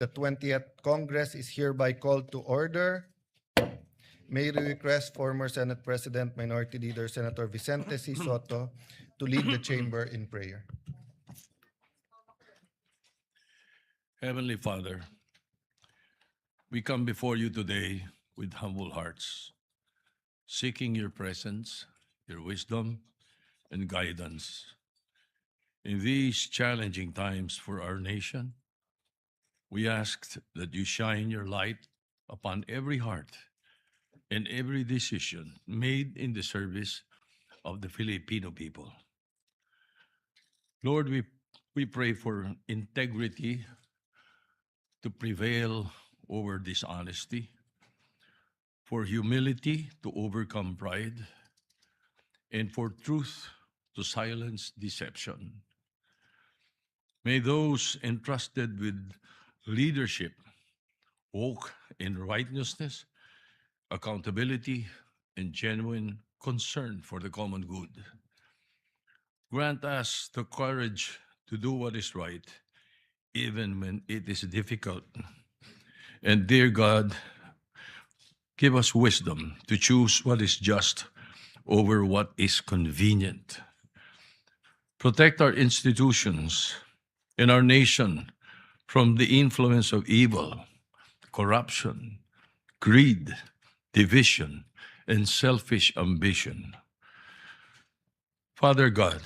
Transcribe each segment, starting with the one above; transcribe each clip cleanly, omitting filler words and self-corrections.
The 20th Congress is hereby called to order. May I request former Senate President Minority Leader Senator Vicente C. Soto to lead the chamber in prayer. Heavenly Father, we come before you today with humble hearts, seeking your presence, your wisdom, and guidance. In these challenging times for our nation, we ask that you shine your light upon every heart and every decision made in the service of the Filipino people. Lord, we pray for integrity to prevail over dishonesty, for humility to overcome pride, and for truth to silence deception. May those entrusted with leadership walk in righteousness, accountability, and genuine concern for the common good. Grant us the courage to do what is right, even when it is difficult. And dear God, give us wisdom to choose what is just over what is convenient. Protect our institutions and our nation from the influence of evil, corruption, greed, division, and selfish ambition. Father God,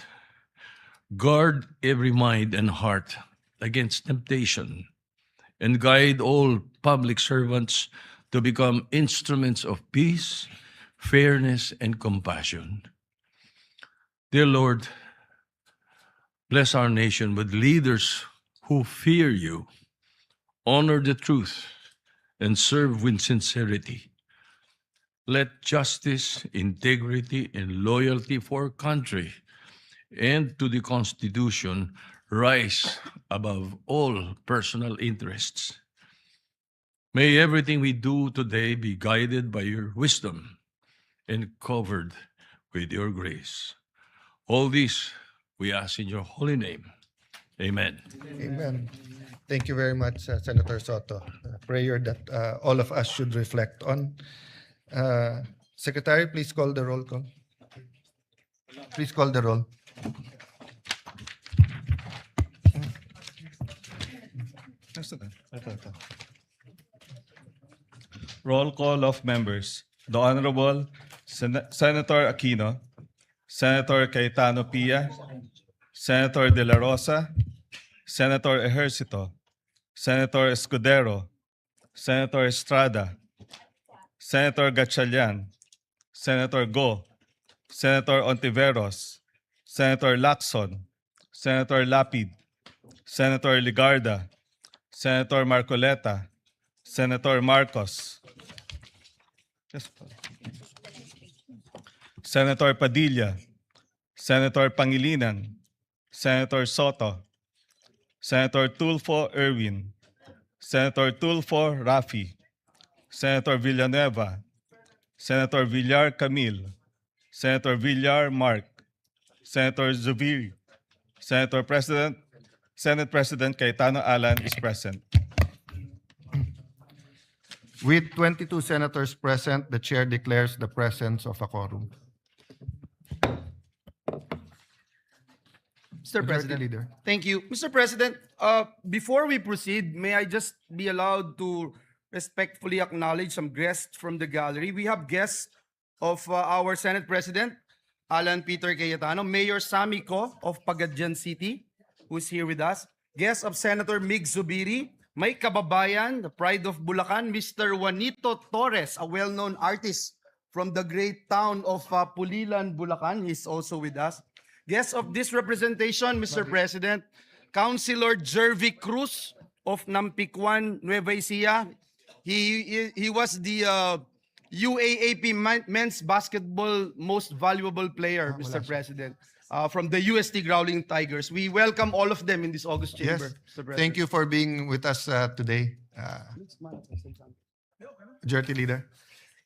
guard every mind and heart against temptation and guide all public servants to become instruments of peace, fairness, and compassion. Dear Lord, bless our nation with leaders who fear you, honor the truth, and serve with sincerity. Let justice, integrity, and loyalty for country and to the Constitution rise above all personal interests. May everything we do today be guided by your wisdom and covered with your grace. All this we ask in your holy name. Amen. Amen. Thank you very much, Senator Soto. A prayer that all of us should reflect on. Secretary, please call the roll call. Please call the roll. Roll call of members. The Honorable Senator Aquino, Senator Cayetano Pia, Senator De La Rosa, Senator Ejercito, Senator Escudero, Senator Estrada, Senator Gatchalian, Senator Go, Senator Ontiveros, Senator Lacson, Senator Lapid, Senator Ligarda, Senator Marcoleta, Senator Marcos, Senator Padilla, Senator Pangilinan, Senator Soto, Senator Tulfo Erwin, Senator Tulfo Rafi, Senator Villanueva, Senator Villar Camille, Senator Villar Mark, Senator Zubiri, Senate President Cayetano Alan is present. With 22 senators present, the chair declares the presence of a quorum. Mr. Majority President. Leader. Thank you. Mr. President, before we proceed, may I just be allowed to respectfully acknowledge some guests from the gallery? We have guests of our Senate President, Alan Peter Cayetano, Mayor Sammy Co of Pagadian City, who's here with us, guests of Senator Mig Zubiri, my kababayan, the pride of Bulacan, Mr. Juanito Torres, a well-known artist from the great town of Pulilan, Bulacan. He's also with us. Guests of this representation, Mr. President, Councilor Jervy Cruz of Nampicuan, Nueva Ecija. He was the UAAP men's basketball most valuable player, Mr. President, from the UST Growling Tigers. We welcome all of them in this August chamber, Yes. Mr. President. Thank you for being with us today. Majority Leader.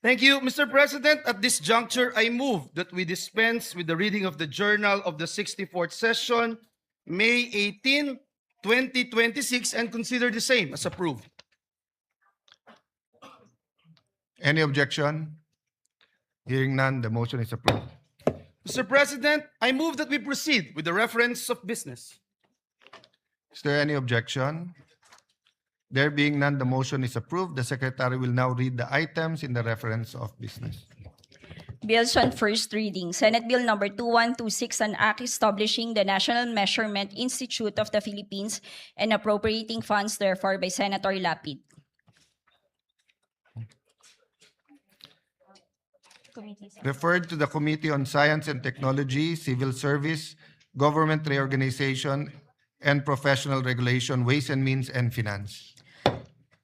Thank you, Mr. President. At this juncture, I move that we dispense with the reading of the Journal of the 64th Session, May 18, 2026 and consider the same as approved. Any objection? Hearing none, the motion is approved. Mr. President, I move that we proceed with the reference of business. Is there any objection? There being none, the motion is approved. The Secretary will now read the items in the reference of business. Bills on first reading. Senate Bill number 2126, an act establishing the National Measurement Institute of the Philippines and appropriating funds therefore by Senator Lapid. Referred to the Committee on Science and Technology, Civil Service, Government Reorganization, and Professional Regulation, Ways and Means, and Finance.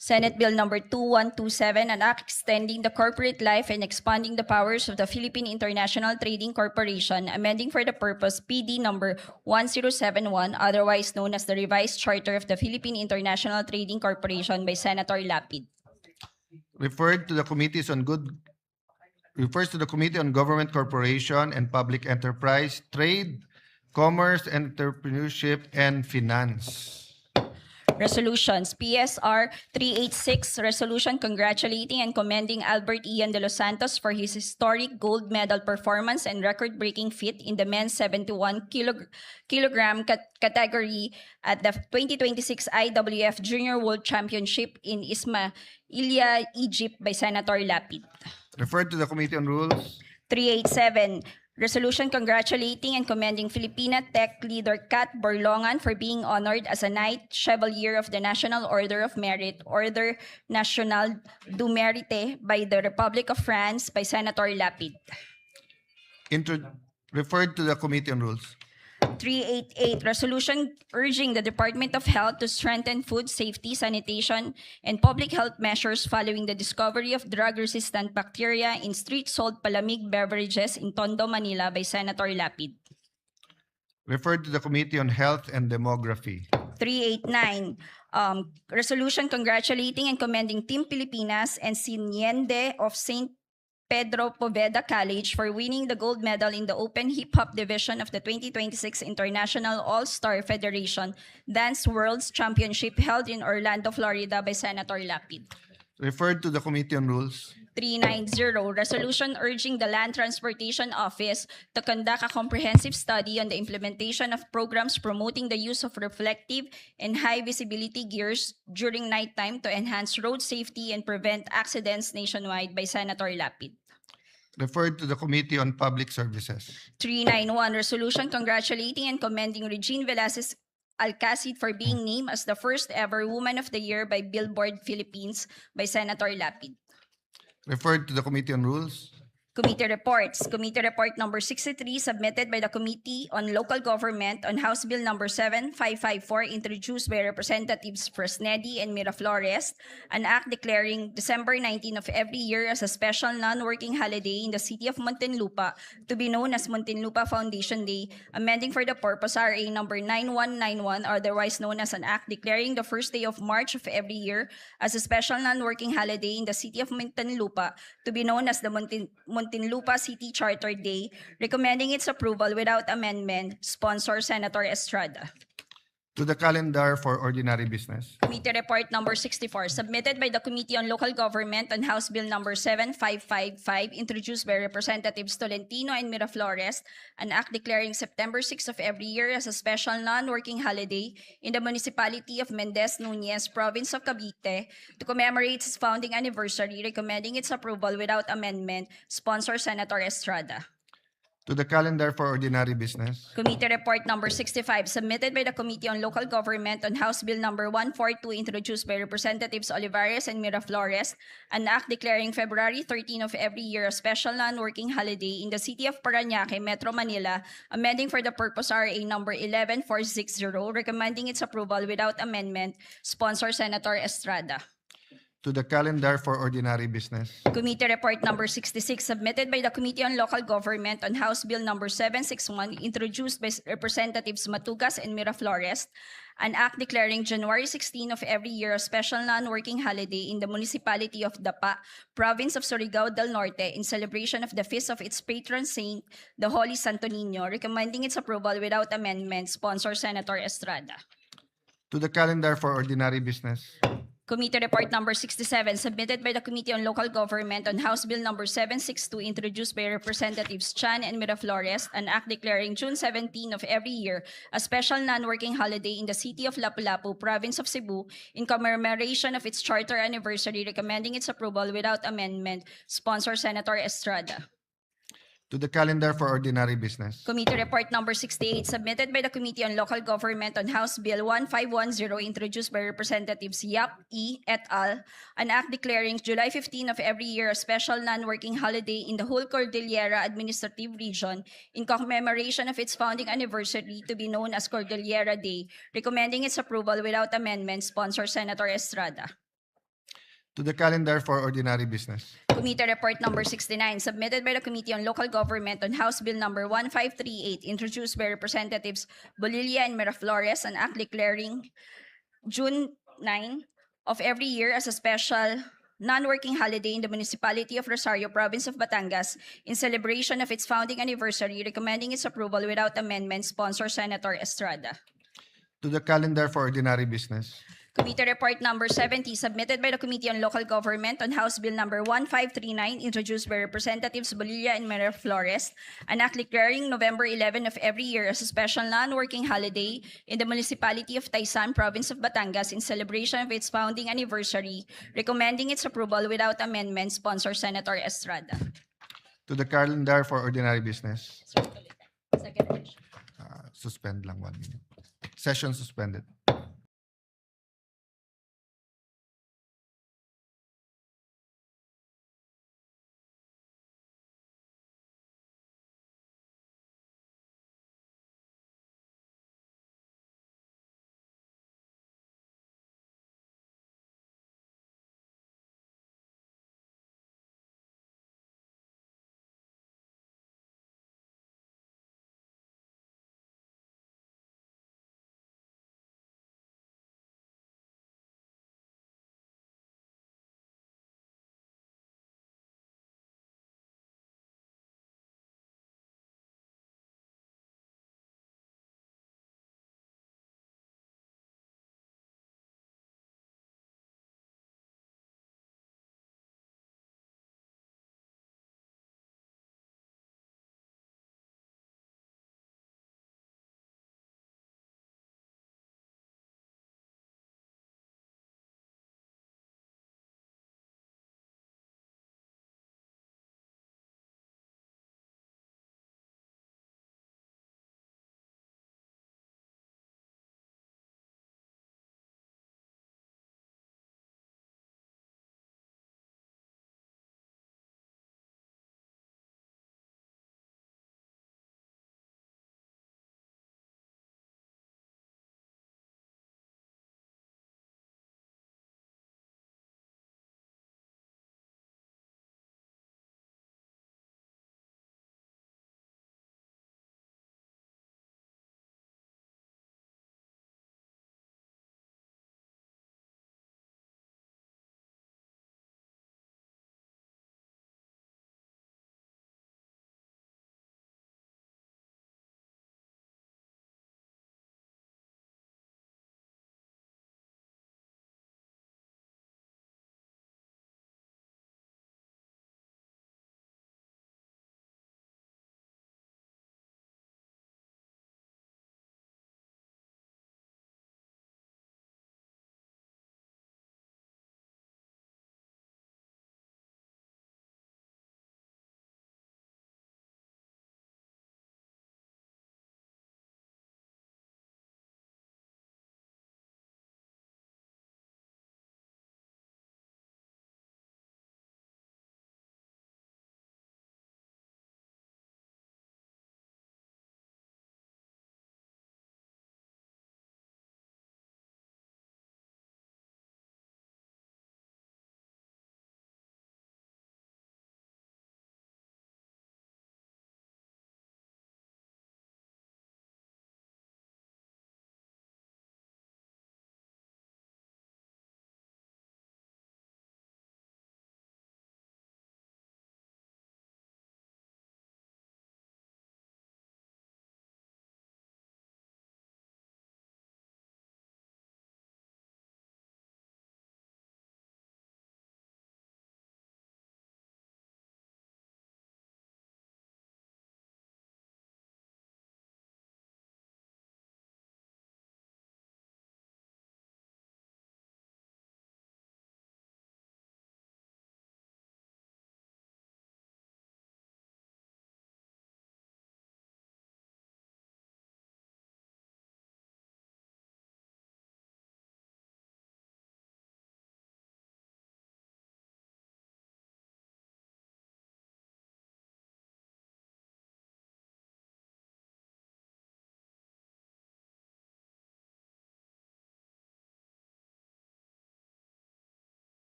Senate Bill number 2127, an act extending the corporate life and expanding the powers of the Philippine International Trading Corporation, amending for the purpose PD number 1071, otherwise known as the Revised Charter of the Philippine International Trading Corporation by Senator Lapid. Refers to the Committee on Government Corporation and Public Enterprise, Trade, Commerce, Entrepreneurship, and Finance. Resolutions. PSR 386, resolution congratulating and commending Albert Ian de los Santos for his historic gold medal performance and record-breaking feat in the men's 71 kilogram category at the 2026 IWF Junior World Championship in Ismailia, Egypt by Senator Lapid. Referred to the Committee on Rules. 387, resolution congratulating and commending Filipina Tech leader Kat Borlongan for being honored as a Knight Chevalier of the National Order of Merit, Order National du Mérite by the Republic of France by Senator Lapid. Referred to the Committee on Rules. 388, resolution urging the Department of Health to strengthen food safety, sanitation, and public health measures following the discovery of drug-resistant bacteria in street-sold palamig beverages in Tondo, Manila by Senator Lapid. Referred to the Committee on Health and Demography. 389, resolution congratulating and commending Team Pilipinas and Siniende of St. Pedro Poveda College for winning the gold medal in the Open Hip Hop Division of the 2026 International All-Star Federation Dance Worlds Championship held in Orlando, Florida by Senator Lapid. Referred to the Committee on Rules. 390, resolution urging the Land Transportation Office to conduct a comprehensive study on the implementation of programs promoting the use of reflective and high visibility gears during nighttime to enhance road safety and prevent accidents nationwide by Senator Lapid. Referred to the Committee on Public Services. 391, resolution congratulating and commending Regine Velasquez Alcacid for being named as the first ever Woman of the Year by Billboard Philippines by Senator Lapid. Referred to the Committee on Rules. Committee reports. Committee report number 63 submitted by the Committee on Local Government on House Bill number 7554 introduced by Representatives Fresnedi and Miraflores, an act declaring December 19 of every year as a special non-working holiday in the city of Muntinlupa to be known as Muntinlupa Foundation Day, amending for the purpose RA number 9191, otherwise known as an act declaring the first day of March of every year as a special non-working holiday in the city of Muntinlupa to be known as the Muntinlupa City Charter Day, recommending its approval without amendment. Sponsor Senator Estrada. To the calendar for ordinary business. Committee report number 64 submitted by the Committee on Local Government on House Bill number 7555 introduced by Representatives Tolentino and Miraflores, an act declaring September 6 of every year as a special non-working holiday in the municipality of Mendez Nunez, province of Cavite, to commemorate its founding anniversary, recommending its approval without amendment. Sponsor Senator Estrada. To the calendar for ordinary business. Committee report number 65 submitted by the Committee on Local Government on House Bill number 142 introduced by Representatives Olivares and Miraflores, an act declaring February 13 of every year a special non-working holiday in the city of Parañaque, Metro Manila, amending for the purpose RA number 11460, recommending its approval without amendment. Sponsor Senator Estrada. To the calendar for ordinary business. Committee report number 66 submitted by the Committee on Local Government on House Bill number 761 introduced by Representatives Matugas and Miraflores, an act declaring January 16 of every year a special non-working holiday in the municipality of Dapa, province of Surigao del Norte, in celebration of the feast of its patron saint, the Holy Santo Niño, recommending its approval without amendment. Sponsor Senator Estrada. To the calendar for ordinary business. Committee Report Number 67, submitted by the Committee on Local Government on House Bill Number 762, introduced by Representatives Chan and Miraflores, an act declaring June 17 of every year a special non-working holiday in the city of Lapu-Lapu, province of Cebu, in commemoration of its charter anniversary, recommending its approval without amendment. Sponsor Senator Estrada. To the calendar for ordinary business. Committee Report Number 68, submitted by the Committee on Local Government on House Bill 1510, introduced by Representatives Yap E. et al., an act declaring July 15 of every year a special non-working holiday in the whole Cordillera Administrative Region in commemoration of its founding anniversary, to be known as Cordillera Day, recommending its approval without amendment. Sponsor Senator Estrada. To the calendar for ordinary business. Committee Report Number 69, submitted by the Committee on Local Government on House Bill Number 1538, introduced by Representatives Bolilla and Miraflores, an act declaring June 9 of every year as a special non-working holiday in the municipality of Rosario, province of Batangas, in celebration of its founding anniversary, recommending its approval without amendment. Sponsor Senator Estrada. To the calendar for ordinary business. Committee Report Number 70, submitted by the Committee on Local Government on House Bill Number 1539, introduced by Representatives Bolilla and Miraflores, an act declaring November 11 of every year as a special non-working holiday in the municipality of Taysan, province of Batangas, in celebration of its founding anniversary, recommending its approval without amendment. Sponsor Senator Estrada. To the calendar for ordinary business. Second. Suspend lang 1 minute. Session suspended.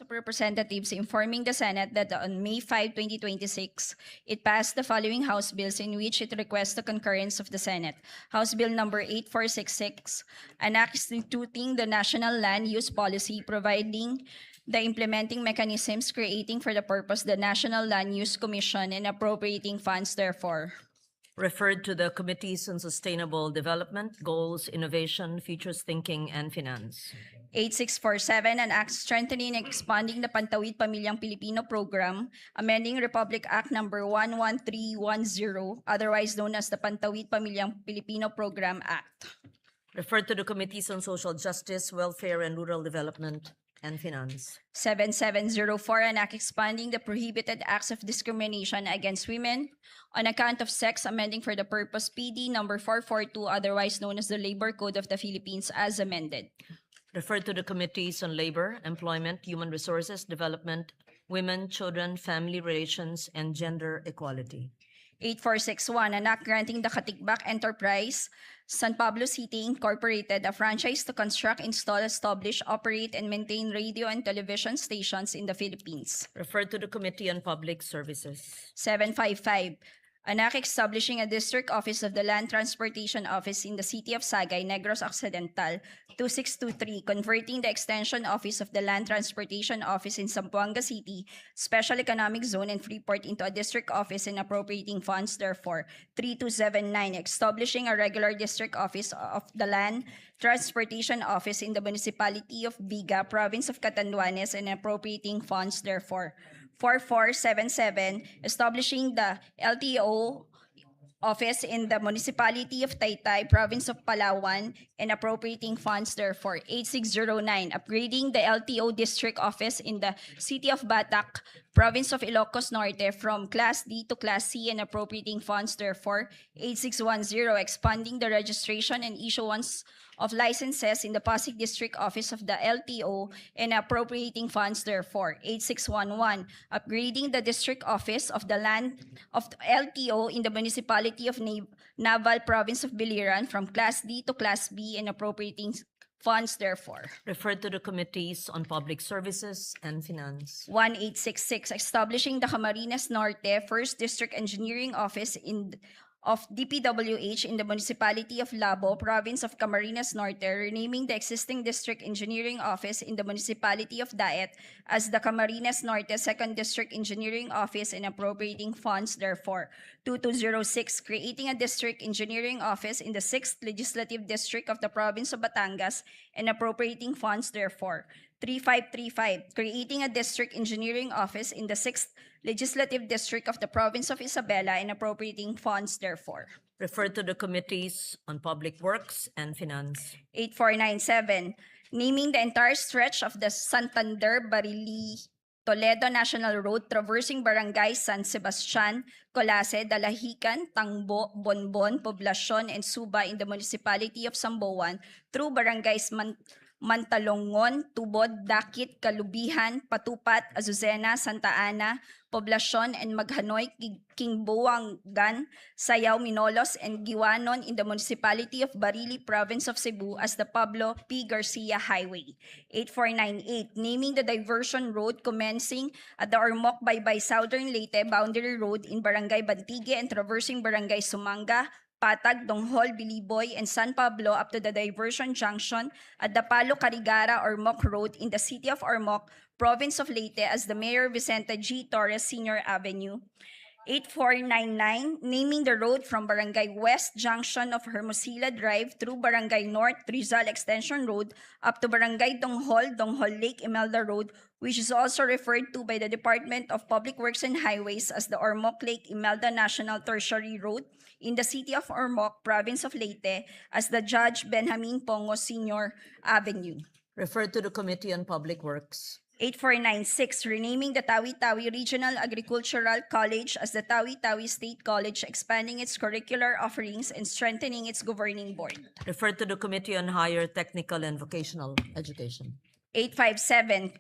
of Representatives informing the Senate that on May 5, 2026, it passed the following House bills in which it requests the concurrence of the Senate. House Bill number 8466, an act instituting the National Land Use Policy, providing the implementing mechanisms, creating for the purpose the National Land Use Commission, and appropriating funds therefore. Referred to the Committees on Sustainable Development, Goals, Innovation, Futures Thinking, and Finance. 8647, an act strengthening and expanding the Pantawid Pamilyang Pilipino program, amending Republic Act number 11310, otherwise known as the Pantawid Pamilyang Pilipino Program Act. Referred to the Committees on Social Justice, Welfare, and Rural Development, and Finance. 7704, an act expanding the prohibited acts of discrimination against women on account of sex, amending for the purpose PD number 442, otherwise known as the Labor Code of the Philippines as amended. Referred to the Committees on Labor, Employment, Human Resources, Development, Women, Children, Family Relations, and Gender Equality. 8461, an act granting the Katigbak Enterprise, San Pablo City Incorporated, a franchise to construct, install, establish, operate, and maintain radio and television stations in the Philippines. Referred to the Committee on Public Services. 755, an act establishing a district office of the Land Transportation Office in the city of Sagay, Negros Occidental. 2623, converting the Extension Office of the Land Transportation Office in Zamboanga City, Special Economic Zone, and Freeport into a district office and appropriating funds therefore. 3279, establishing a regular district office of the Land Transportation Office in the municipality of Viga, province of Catanduanes, and appropriating funds therefore. 4477, establishing the LTO office in the municipality of Taytay, province of Palawan, and appropriating funds therefore. 8609, upgrading the LTO district office in the city of Batac, province of Ilocos Norte from Class D to Class C and appropriating funds therefore. 8610, expanding the registration and issuance of licenses in the Pasig District Office of the LTO and appropriating funds therefore. 8611, upgrading the District Office of the Land of the LTO in the municipality of Naval, province of Biliran from Class D to Class B and appropriating funds therefore. Referred to the Committees on Public Services and Finance. 1866, establishing the Camarines Norte 1st District Engineering Office of DPWH in the municipality of Labo, province of Camarines Norte, renaming the existing district engineering office in the municipality of Daet as the Camarines Norte 2nd District Engineering Office and appropriating funds therefore. 2206, creating a district engineering office in the 6th Legislative District of the province of Batangas and appropriating funds therefore. 3535, creating a district engineering office in the 6th Legislative District of the province of Isabela and appropriating funds therefore. Referred to the Committees on Public Works and Finance. 8497, naming the entire stretch of the Santander Barili Toledo National Road traversing barangays San Sebastian, Colase, Dalahican, Tangbo, Bonbon, Poblacion, and Suba in the municipality of Samboan through barangays Mantalongon, Tubod, Dakit, Kalubihan, Patupat, Azucena, Santa Ana, Poblacion, and Maghanoy, Kingbuangan, Sayao, Minolos, and Giwanon in the municipality of Barili, province of Cebu as the Pablo P. Garcia Highway. 8498, naming the diversion road commencing at the Ormoc Baybay Southern Leyte Boundary Road in Barangay Bantigue and traversing Barangay Sumanga, Patag, Donghol, Biliboy, and San Pablo up to the diversion junction at the Palo Carigara Ormoc Road in the city of Ormoc, province of Leyte as the Mayor Vicente G. Torres Sr. Avenue. 8499, naming the road from Barangay West Junction of Hermosilla Drive through Barangay North Rizal Extension Road up to Barangay Donghol, Donghol Lake Imelda Road, which is also referred to by the Department of Public Works and Highways as the Ormoc Lake Imelda National Tertiary Road in the city of Ormoc, province of Leyte as the Judge Benjamin Pongo Sr. Avenue. Referred to the Committee on Public Works. 8496, renaming the Tawi-Tawi Regional Agricultural College as the Tawi-Tawi State College, expanding its curricular offerings and strengthening its governing board. Referred to the Committee on Higher Technical and Vocational Education. 857,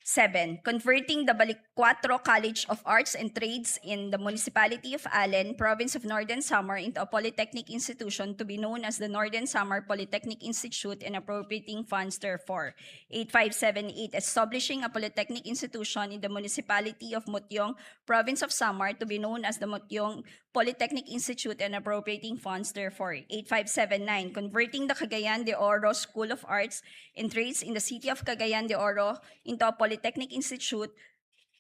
7. Converting the Balicuatro College of Arts and Trades in the Municipality of Allen, Province of Northern Samar into a polytechnic institution to be known as the Northern Samar Polytechnic Institute and appropriating funds therefore. 8578. Establishing a polytechnic institution in the Municipality of Mutyong, Province of Samar to be known as the Mutyong Polytechnic Institute and appropriating funds therefore. 8579. Converting the Cagayan de Oro School of Arts and Trades in the City of Cagayan de Oro into a polytechnic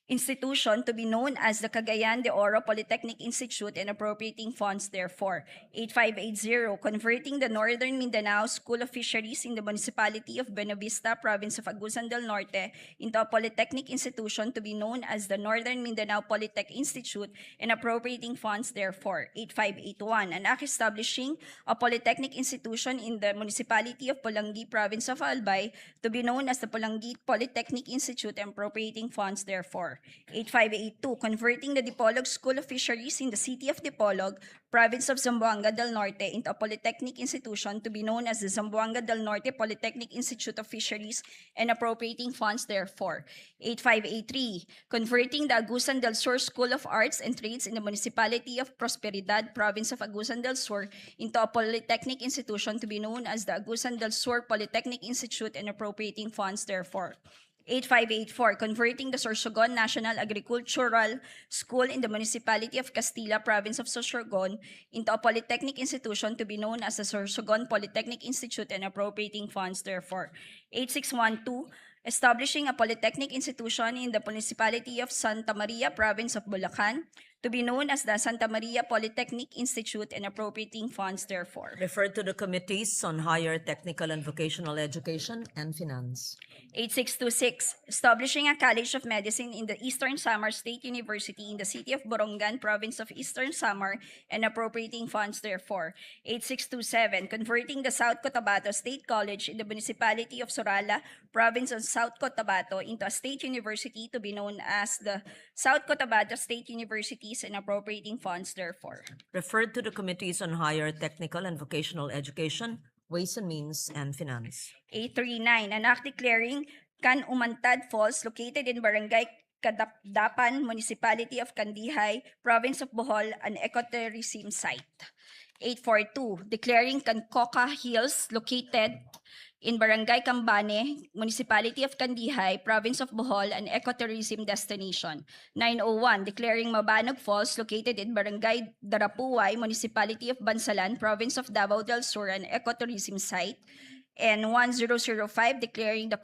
institution to be known as the Cagayan de Oro Polytechnic Institute and appropriating funds therefore. 8580. Converting the Northern Mindanao School of Fisheries in the Municipality of Buenavista, Province of Agusan del Norte into a polytechnic institution to be known as the Northern Mindanao Polytech Institute and appropriating funds therefore. 8581. An act establishing a polytechnic institution in the Municipality of Pulangi, Province of Albay to be known as the Pulangi Polytechnic Institute and appropriating funds therefore. 8582. Converting the Dipolog School of Fisheries in the City of Dipolog, Province of Zamboanga del Norte into a polytechnic institution to be known as the Zamboanga del Norte Polytechnic Institute of Fisheries and appropriating funds therefore. 8583. Converting the Agusan del Sur School of Arts and Trades in the Municipality of Prosperidad, Province of Agusan del Sur into a polytechnic institution to be known as the Agusan del Sur Polytechnic Institute and appropriating funds therefore. 8584. Converting the Sorsogon National Agricultural School in the Municipality of Castilla, Province of Sorsogon into a polytechnic institution to be known as the Sorsogon Polytechnic Institute and appropriating funds therefore. 8612. Establishing a polytechnic institution in the Municipality of Santa Maria, Province of Bulacan to be known as the Santa Maria Polytechnic Institute and appropriating funds therefore. Referred to the Committees on Higher Technical and Vocational Education and Finance. 8626. Establishing a College of Medicine in the Eastern Samar State University in the City of Borongan, Province of Eastern Samar and appropriating funds therefore. 8627. Converting the South Cotabato State College in the Municipality of Sorala, Province of South Cotabato into a state university to be known as the South Cotabato State Universities and appropriating funds therefore. Referred to the Committees on Higher Technical and Vocational Education, Ways and Means, and Finance. 839. An act declaring Can Umantad Falls located in Barangay Kadapdapan, Municipality of Kandihay, Province of Bohol, an ecotourism site. 842. Declaring Cancoca Hills located in Barangay Cambane, Municipality of Kandihay, Province of Bohol, an ecotourism destination. 901. Declaring Mabanog Falls located in Barangay Darapuay, Municipality of Bansalan, Province of Davao del Sur, an ecotourism site. And 1005. Declaring the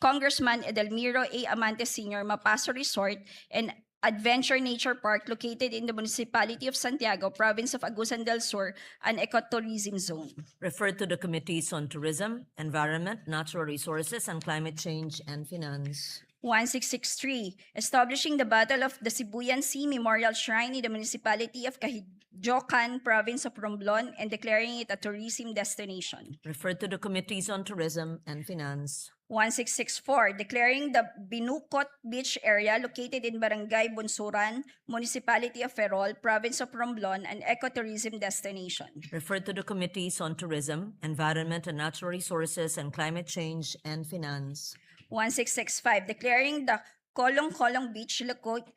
Congressman Edelmiro A. Amante Sr. Mapaso Resort and Adventure Nature Park located in the Municipality of Santiago, Province of Agusan del Sur, an ecotourism zone. Referred to the Committees on Tourism, Environment, Natural Resources, and Climate Change and Finance. 1663. Establishing the Battle of the Sibuyan Sea Memorial Shrine in the Municipality of Kahidjokan, Province of Romblon, and declaring it a tourism destination. Referred to the Committees on Tourism and Finance. 1664. Declaring the Binukot Beach area located in Barangay Bunsuran, Municipality of Ferrol, Province of Romblon, an ecotourism destination. Referred to the Committees on Tourism, Environment and Natural Resources, and Climate Change and Finance. 1665. Declaring the Kolong Beach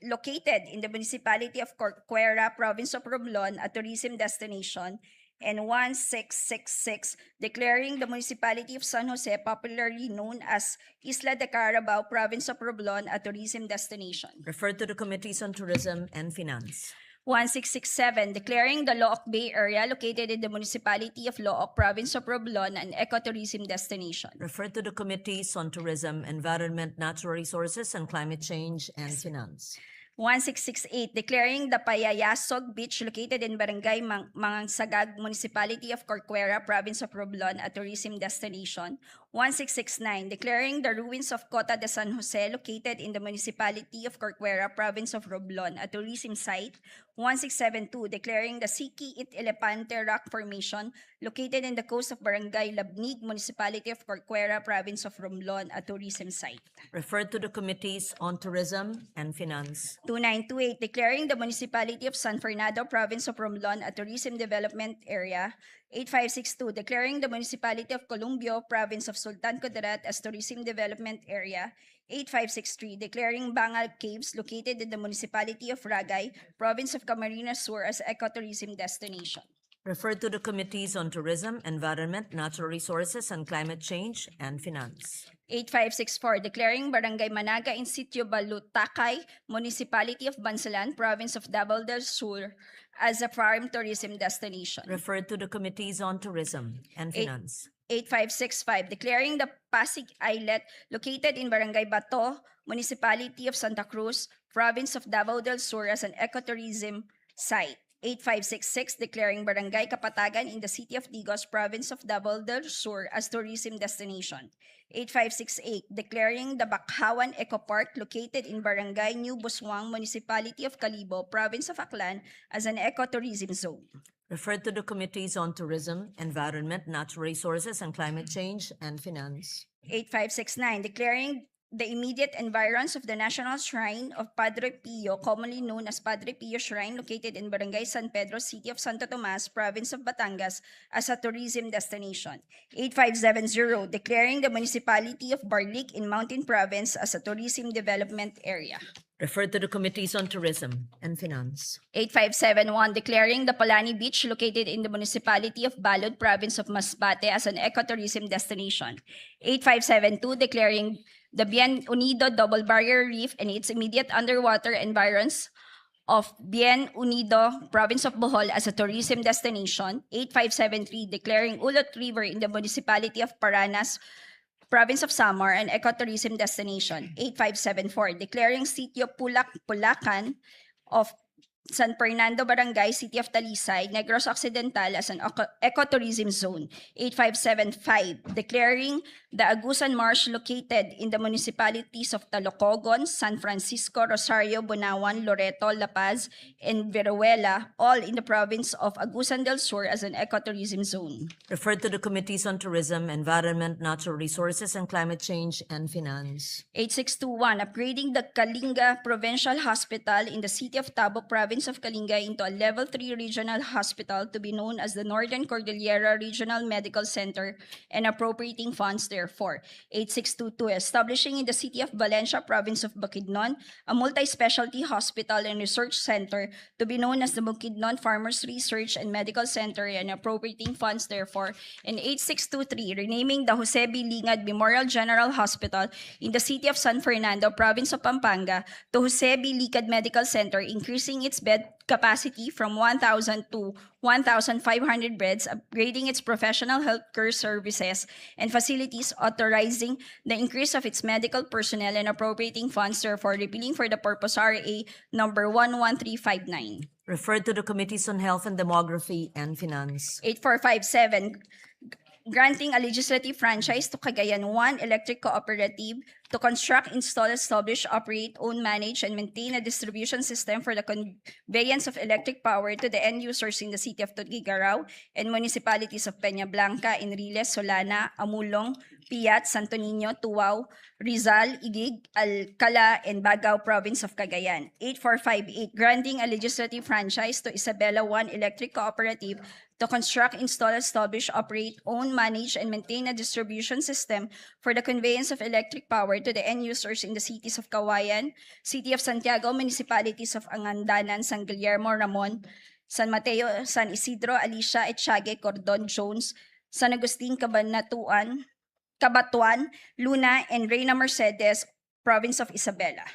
located in the Municipality of Corcuera, Province of Romblon, a tourism destination. And 1666, declaring the Municipality of San Jose, popularly known as Isla de Carabao, Province of Romblon, a tourism destination. Referred to the Committees on Tourism and Finance. 1667, declaring the Looc Bay area located in the Municipality of Looc, Province of Romblon, an ecotourism destination. Referred to the Committees on Tourism, Environment, Natural Resources, and Climate Change and Finance. 1668, declaring the Payayasog Beach located in Barangay Mangansagag, Municipality of Corcuera, Province of Romblon, a tourism destination. 1669, declaring the ruins of Cota de San Jose located in the Municipality of Corcuera, Province of Romblon, a tourism site. 1672, declaring the Siki It Elepante Rock Formation located in the coast of Barangay Labnig, Municipality of Corcuera, Province of Romblon, a tourism site. Referred to the Committees on Tourism and Finance. 2928, declaring the Municipality of San Fernando, Province of Romblon, a tourism development area. 8562, declaring the municipality of Columbio, province of Sultan Kudarat as tourism development area. 8563, declaring Bangal Caves located in the municipality of Ragay, province of Camarines Sur as ecotourism destination. Referred to the Committees on Tourism, Environment, Natural Resources, and Climate Change, and Finance. 8564, declaring Barangay Managa in Sitio Balutakay, Municipality of Bansalan, Province of Davao del Sur, as a farm tourism destination. Referred to the Committees on Tourism and Eight- Finance. 8565, declaring the Pasig Islet located in Barangay Bato, Municipality of Santa Cruz, Province of Davao del Sur as an ecotourism site. 8566, declaring Barangay Kapatagan in the City of Digos, Province of Davao del Sur as tourism destination. 8568, declaring the Bakhawan Eco Park located in Barangay New Buswang, Municipality of Calibo, Province of Aklan as an ecotourism zone. Referred to the Committees on Tourism, Environment, Natural Resources, and Climate Change, and Finance. 8569, declaring the immediate environs of the National Shrine of Padre Pio, commonly known as Padre Pio Shrine, located in Barangay San Pedro, City of Santo Tomas, Province of Batangas, as a tourism destination. 8570, declaring the municipality of Barlik in Mountain Province as a tourism development area. Referred to the Committees on Tourism and Finance. 8571, declaring the Palani Beach located in the municipality of Balod, province of Masbate as an ecotourism destination. 8572, declaring the Bien Unido Double Barrier Reef and its immediate underwater environs of Bien Unido, province of Bohol as a tourism destination. 8573, declaring Ulot River in the municipality of Paranas, province of Samar, an ecotourism destination. 8574, declaring Sitio Pulacan of San Fernando Barangay, City of Talisay, Negros Occidental as an ecotourism zone. 8575, declaring the Agusan Marsh located in the municipalities of Talocogon, San Francisco, Rosario, Bunawan, Loreto, La Paz, and Viruela, all in the province of Agusan del Sur as an ecotourism zone. Referred to the Committees on Tourism, Environment, Natural Resources, and Climate Change, and Finance. 8621, upgrading the Kalinga Provincial Hospital in the city of Tabo, province of Kalinga into a Level 3 regional hospital to be known as the Northern Cordillera Regional Medical Center and appropriating funds therefore. 8622, establishing in the city of Valencia, province of Bukidnon, a multi-specialty hospital and research center to be known as the Bukidnon Farmers Research and Medical Center and appropriating funds therefore. And 8623, renaming the Jose B. Lingad Memorial General Hospital in the city of San Fernando, province of Pampanga, to Jose B. Lingad Medical Center, increasing its bed capacity from 1,000 to 1,500 beds, upgrading its professional healthcare services and facilities, authorizing the increase of its medical personnel and appropriating funds, therefore repealing for the purpose RA number 11359. Referred to the Committees on Health and Demography and Finance. 8457, granting a legislative franchise to Cagayan 1 Electric Cooperative to construct, install, establish, operate, own, manage, and maintain a distribution system for the conveyance of electric power to the end users in the city of Tuguegarao and municipalities of Peña Blanca, Enriles, Solana, Amulong, Piat, Santo Niño, Tuwao, Rizal, Igig, Alcala, and Bagao, province of Cagayan. 8458, granting a legislative franchise to Isabela 1 Electric Cooperative to construct, install, establish, operate, own, manage, and maintain a distribution system for the conveyance of electric power to the end users in the cities of Kawayan, City of Santiago, municipalities of Angandanan, San Guillermo, Ramon, San Mateo, San Isidro, Alicia, Etchague, Cordon, Jones, San Agustin, Cabatuan, Luna, and Reyna Mercedes, province of Isabela.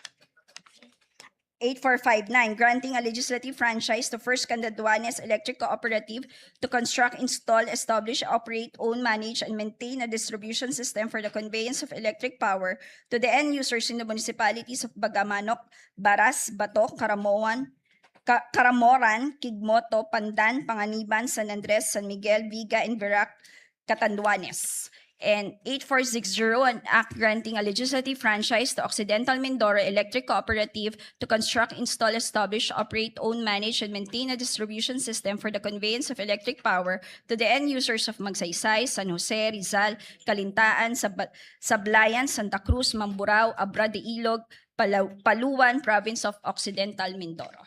8459, granting a legislative franchise to First Candaduanes Electric Cooperative to construct, install, establish, operate, own, manage, and maintain a distribution system for the conveyance of electric power to the end users in the municipalities of Bagamanok, Baras, Bato, Karamoran, Kigmoto, Pandan, Panganiban, San Andres, San Miguel, Viga, and Verac, Catanduanes. And 8460, an act granting a legislative franchise to Occidental Mindoro Electric Cooperative to construct, install, establish, operate, own, manage, and maintain a distribution system for the conveyance of electric power to the end users of Magsaysay, San Jose, Rizal, Calintaan, Sablayan, Santa Cruz, Mamburao, Abra de Ilog, Paluan, province of Occidental Mindoro.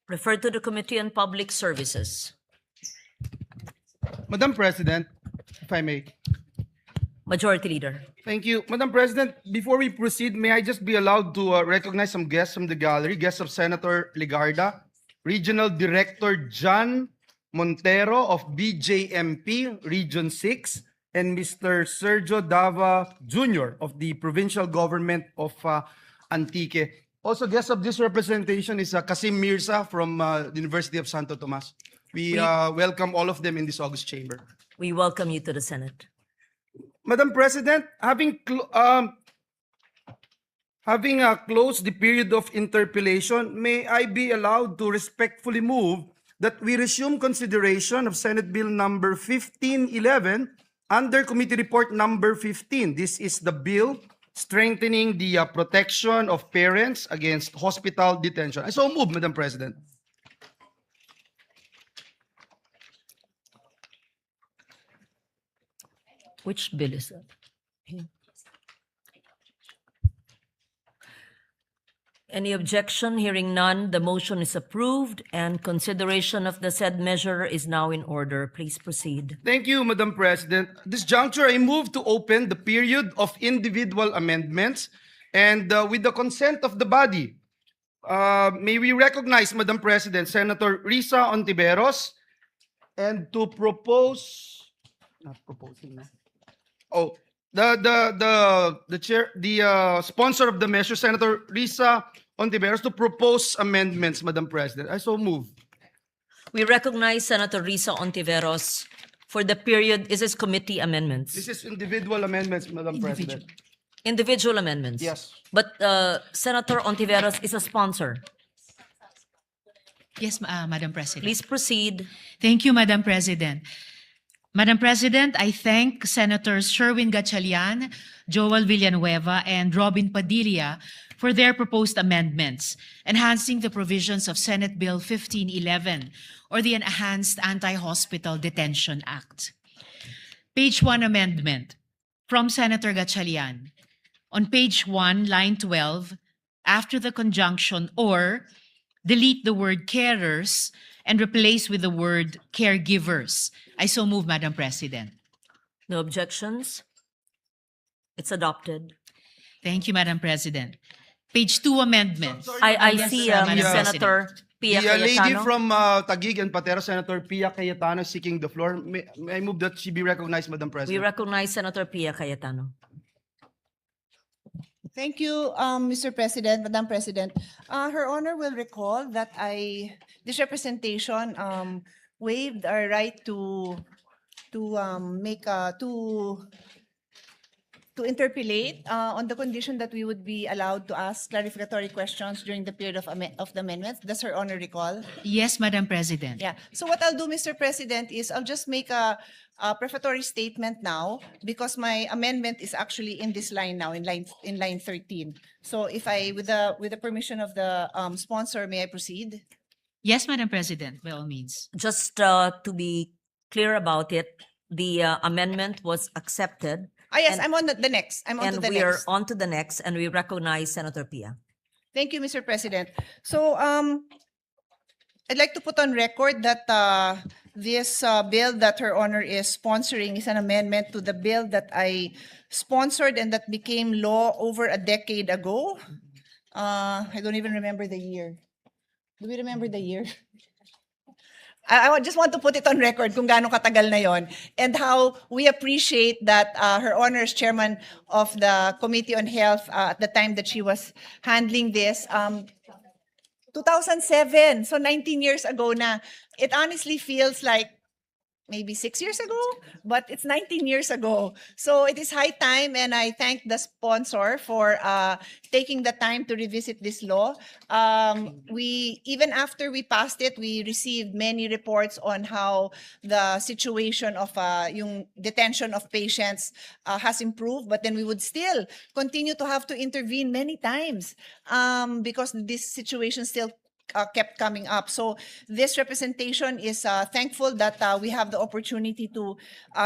Referred to the Committee on Public Services. Madam President, if I may. Majority Leader. Thank you. Madam President, before we proceed, may I just be allowed to recognize some guests from the gallery? Guests of Senator Ligarda, Regional Director John Montero of BJMP Region 6, and Mr. Sergio Dava Jr. of the Provincial Government of Antique. Also, guest of this representation is Kasim Mirza from the University of Santo Tomas. We welcome all of them in this August chamber. We welcome you to the Senate. Madam President, having closed the period of interpellation, may I be allowed to respectfully move that we resume consideration of Senate Bill number 1511 under Committee Report number 15. This is the bill strengthening the protection of parents against hospital detention. I so move, Madam President. Which bill is that? Any objection? Hearing none, the motion is approved and consideration of the said measure is now in order. Please proceed. Thank you, Madam President. This juncture, I move to open the period of individual amendments and with the consent of the body, may we recognize, Madam President, Senator Risa Ontiveros and to propose, not proposing na. Oh, the chair, the sponsor of the measure, Senator Risa Ontiveros, to propose amendments, Madam President. I so move. We recognize Senator Risa Ontiveros for the period. Is this committee amendments? This is individual amendments, Madam President. Individual amendments? Yes. But Senator Ontiveros is a sponsor. Yes, Madam President. Please proceed. Thank you, Madam President. Madam President, I thank Senators Sherwin Gatchalian, Joel Villanueva, and Robin Padilla for their proposed amendments, enhancing the provisions of Senate Bill 1511, or the Enhanced Anti-Hospital Detention Act. Page 1 amendment from Senator Gatchalian. On page 1, line 12, after the conjunction or, delete the word carers and replace with the word caregivers. I so move, Madam President. No objections? It's adopted. Thank you, Madam President. Page 2 amendment. I Yes, see Madam Senator Pia The lady Cayetano. from Taguig and Patero, Senator Pia Cayetano, seeking the floor. May I move that she be recognized, Madam We President? recognize Senator Pia Cayetano. Thank you, Mr. President, Madam President. Her Honor will recall that this representation waived our right to interpellate on the condition that we would be allowed to ask clarificatory questions during the period of the amendments. Does Her Honor recall? Yes, Madam President. Yeah. So what I'll do, Mr. President, is I'll just make a prefatory statement now because my amendment is actually in this line now, in line 13. So if with the permission of the sponsor, may I proceed? Yes, Madam President, by all means. Just to be clear about it, the amendment was accepted. Yes, And- I'm on the next. I'm on to And the we are next. on to the next, and we recognize Senator Pia. Thank you, Mr. President. So I'd like to put on record that this bill that Her Honor is sponsoring is an amendment to the bill that I sponsored and that became law over a decade ago. I don't even remember the year. Do we remember the year? I just want to put it on record kung gaano katagal na yon and how we appreciate that Her Honor is chairman of the Committee on Health at the time that she was handling this. 2007, so 19 years ago na. It honestly feels like maybe 6 years ago, but it's 19 years ago. So it is high time, and I thank the sponsor for taking the time to revisit this law. Even after we passed it, we received many reports on how the situation of yung detention of patients has improved, but then we would still continue to have to intervene many times because this situation still kept coming up. So this representation is thankful that we have the opportunity to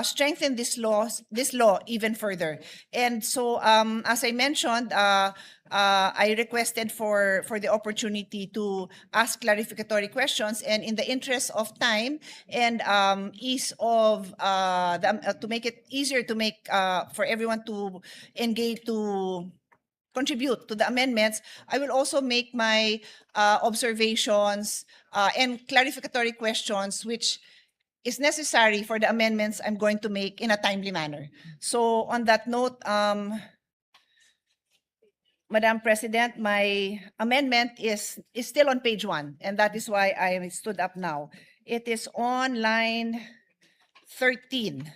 strengthen this law even further. And so, as I mentioned, I requested for the opportunity to ask clarificatory questions, and in the interest of time and ease of to make it easier to make for everyone to engage to contribute to the amendments, I will also make my observations and clarificatory questions, which is necessary for the amendments I'm going to make in a timely manner. So on that note, Madam President, my amendment is still on page 1, and that is why I stood up now. It is on line 13.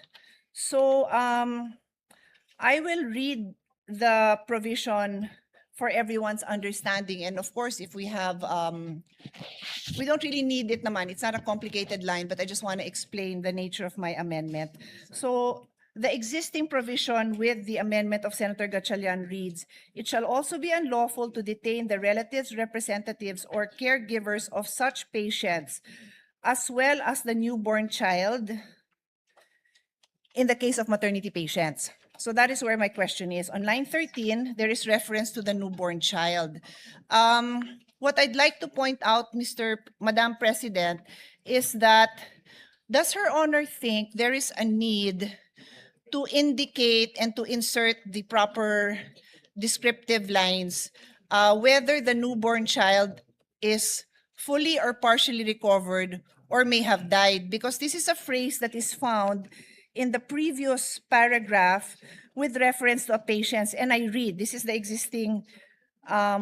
So I will read the provision for everyone's understanding. And of course, if we have, we don't really need it naman. It's not a complicated line, but I just want to explain the nature of my amendment. So the existing provision with the amendment of Senator Gatchalian reads, it shall also be unlawful to detain the relatives, representatives, or caregivers of such patients, as well as the newborn child in the case of maternity patients. So that is where my question is. On line 13, there is reference to the newborn child. What I'd like to point out, Madam President, is that does Her Honor think there is a need to indicate and to insert the proper descriptive lines whether the newborn child is fully or partially recovered or may have died? Because this is a phrase that is found in the previous paragraph with reference to a patient, and I read, this is the existing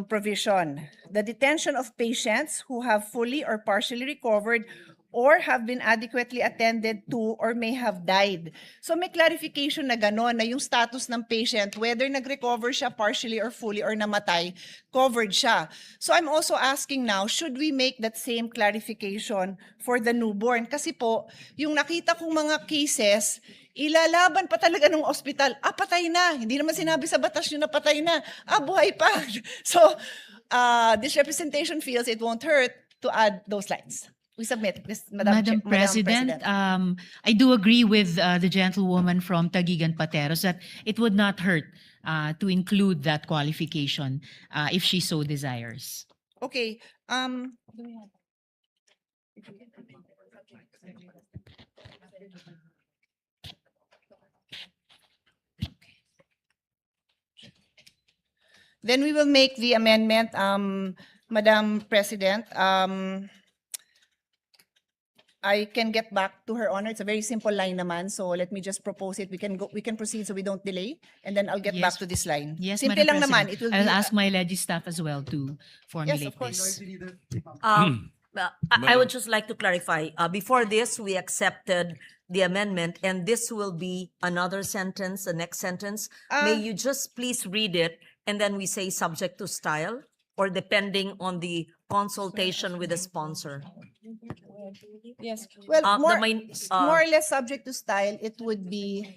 provision. The detention of patients who have fully or partially recovered or have been adequately attended to or may have died. So may clarification na gano'n, na yung status ng patient, whether nag-recover siya partially or fully or namatay, covered siya. So I'm also asking now, should we make that same clarification for the newborn? Kasi po, yung nakita kong mga cases, ilalaban pa talaga ng ospital, patay na. Hindi naman sinabi sa batas yun na patay na. Buhay pa. So this representation feels it won't hurt to add those lines. We submit, Madam President, I do agree with the gentlewoman from Taguigan Pateros that it would not hurt to include that qualification if she so desires. Okay. Then we will make the amendment, Madam President. I can get back to Her Honor. It's a very simple line naman. So let me just propose it. We can proceed so we don't delay. And then I'll get Yes. back to this line. Yes, Simple Madam lang naman. President. It will I'll be, ask my legis staff as well to formulate of course. this. I would just like to clarify, before this, we accepted the amendment, and this will be another sentence, the next sentence. May you just please read it, and then we say subject to style, or depending on the consultation with the sponsor. Yes. Well, the more, main, more or less subject to style, it would be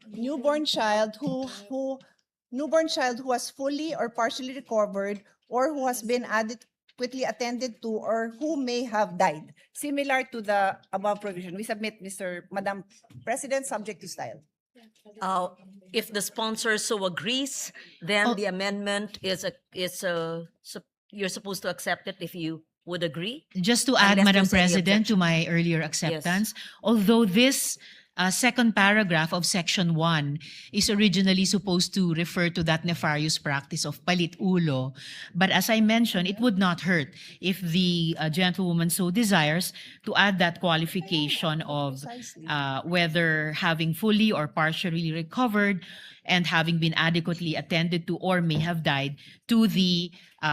newborn child who has fully or partially recovered or who has been adequately attended to or who may have died. Similar to the above provision. We submit, Madam President, subject to style. If the sponsor so agrees, then the amendment you're supposed to accept it if you would agree. Just to add, Unless Madam there's any President, to objection. my earlier acceptance, although this second paragraph of Section 1 is originally supposed to refer to that nefarious practice of palit ulo, but as I mentioned, it would not hurt if the gentlewoman so desires to add that qualification of whether having fully or partially recovered and having been adequately attended to or may have died to the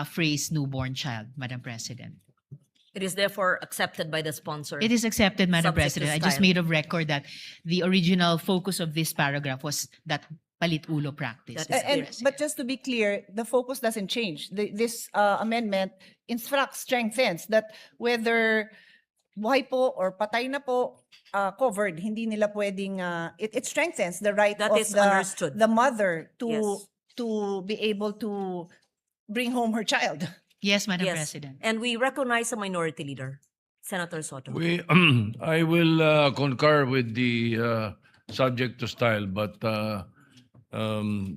phrase newborn child, Madam President. It is therefore accepted by the sponsor. It is accepted, Madam Subject to President. I just style. made of record that the original focus of this paragraph was that palit ulo practice. That is But just to be clear, the focus doesn't change. This amendment in fact strengthens that whether buhay po or patay na po, covered, hindi nila pwedeng, it strengthens the right That of is understood. the mother to Yes. to be able to bring home her child. Yes, Madam Yes. President. And we recognize the Minority Leader, Senator Soto. I will concur with the subject to style, but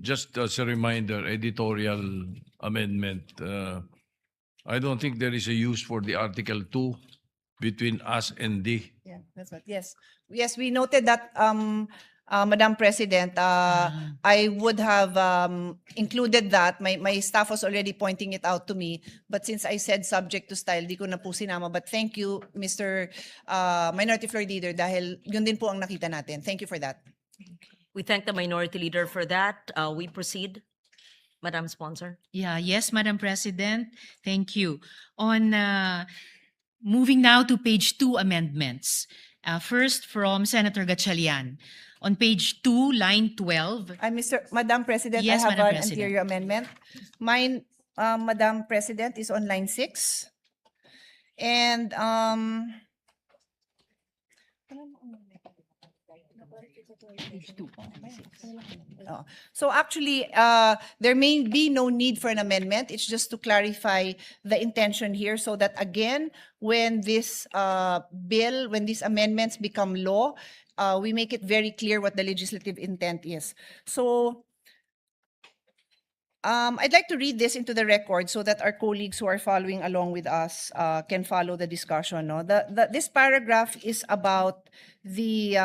just as a reminder, editorial amendment. I don't think there is a use for the Article 2 between us and D. Yeah, that's what. Yes, yes, we noted that, Madam President. I would have included that. My staff was already pointing it out to me, but since I said subject to style, di ko na po sinama. But thank you, Mr. Minority Floor Leader, dahil yun din po ang nakita natin. Thank you for that. We thank the Minority Leader for that. We proceed. Madam Sponsor. Yeah, yes, Madam President. Thank you. On moving now to page 2 amendments. First from Senator Gatchalian. On page 2, line 12. Madam President, Yes, I have Madam an President. anterior amendment. Mine, Madam President, is on line 6. And so actually, there may be no need for an amendment. It's just to clarify the intention here so that again, when this bill, when these amendments become law, we make it very clear what the legislative intent is. So I'd like to read this into the record so that our colleagues who are following along with us can follow the discussion. No? This paragraph is about the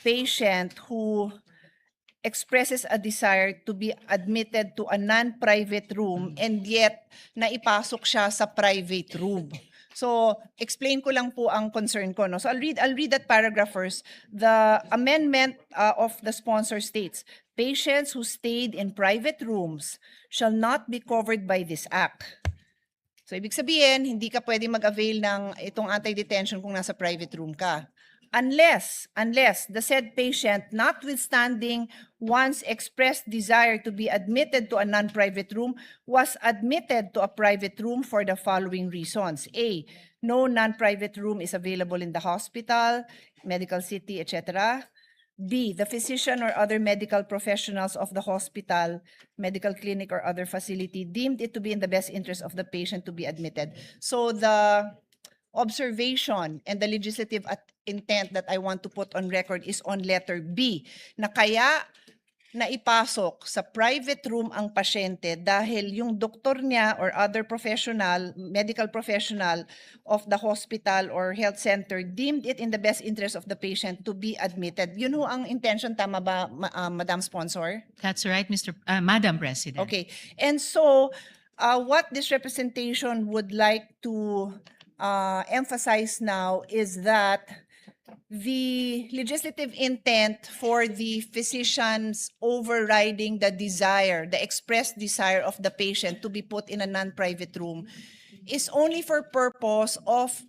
patient who expresses a desire to be admitted to a non-private room and yet naipasok siya sa private room. So, explain ko lang po ang concern ko. No? So, I'll read that paragraph first. The amendment of the sponsor states, patients who stayed in private rooms shall not be covered by this act. So, ibig sabihin, hindi ka pwede mag-avail ng itong anti-detention kung nasa private room ka. Unless the said patient, notwithstanding one's expressed desire to be admitted to a non-private room, was admitted to a private room for the following reasons. A, no non-private room is available in the hospital, medical city, etc. B, the physician or other medical professionals of the hospital, medical clinic, or other facility deemed it to be in the best interest of the patient to be admitted. So the observation and the legislative intent that I want to put on record is on letter B, na kaya naipasok sa private room ang pasyente dahil yung doktor niya or other professional, medical professional of the hospital or health center deemed it in the best interest of the patient to be admitted. Yun ho ang intention, tama ba, Madam Sponsor? That's right, Madam President. Okay. And so, what this representation would like to emphasize now is that the legislative intent for the physicians overriding the desire, the expressed desire of the patient to be put in a non-private room is only for purpose of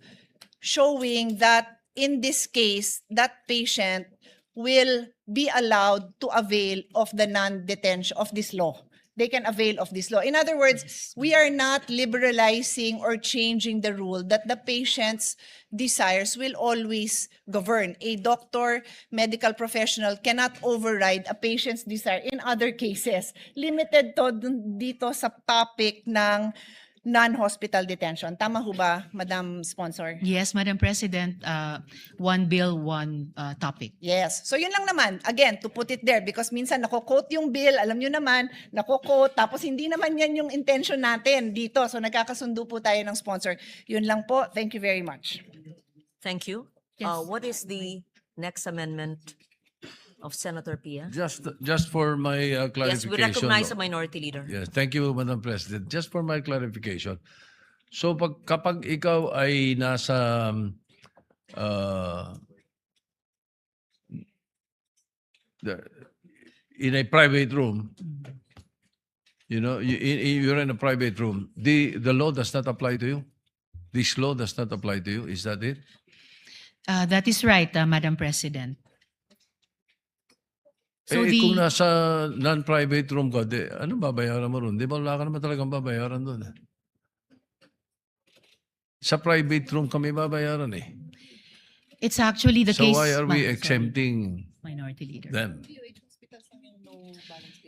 showing that in this case, that patient will be allowed to avail of the non-detention of this law. They can avail of this law. In other words, we are not liberalizing or changing the rule that the patient's desires will always govern. A doctor, medical professional cannot override a patient's desire in other cases. Limited to dito sa topic ng non-hospital detention. Tama ho ba, Madam Sponsor? Yes, Madam President. One bill, one topic. Yes. So yun lang naman, again, to put it there, because minsan nako-quote yung bill, alam nyo naman, nako-quote, tapos hindi naman yan yung intention natin dito. So nagkakasundo po tayo ng sponsor. Yun lang po. Thank you very much. Thank you. Yes. What is the next amendment of Senator Pia? Just for my Yes, clarification. we recognize the Minority Leader. Yes, thank you, Madam President. Just for my clarification. So kapag ikaw ay nasa in a private room, you know, you're in a private room, the law does not apply to you? This law does not apply to you? Is that it? That is right, Madam President. So Kung nasa non-private room ka, ano babayaran mo ron? Di ba wala ka naman talagang babayaran doon? Sa private room kami babayaran eh. it's actually the So case. why are we Sorry, exempting Minority Leader. them?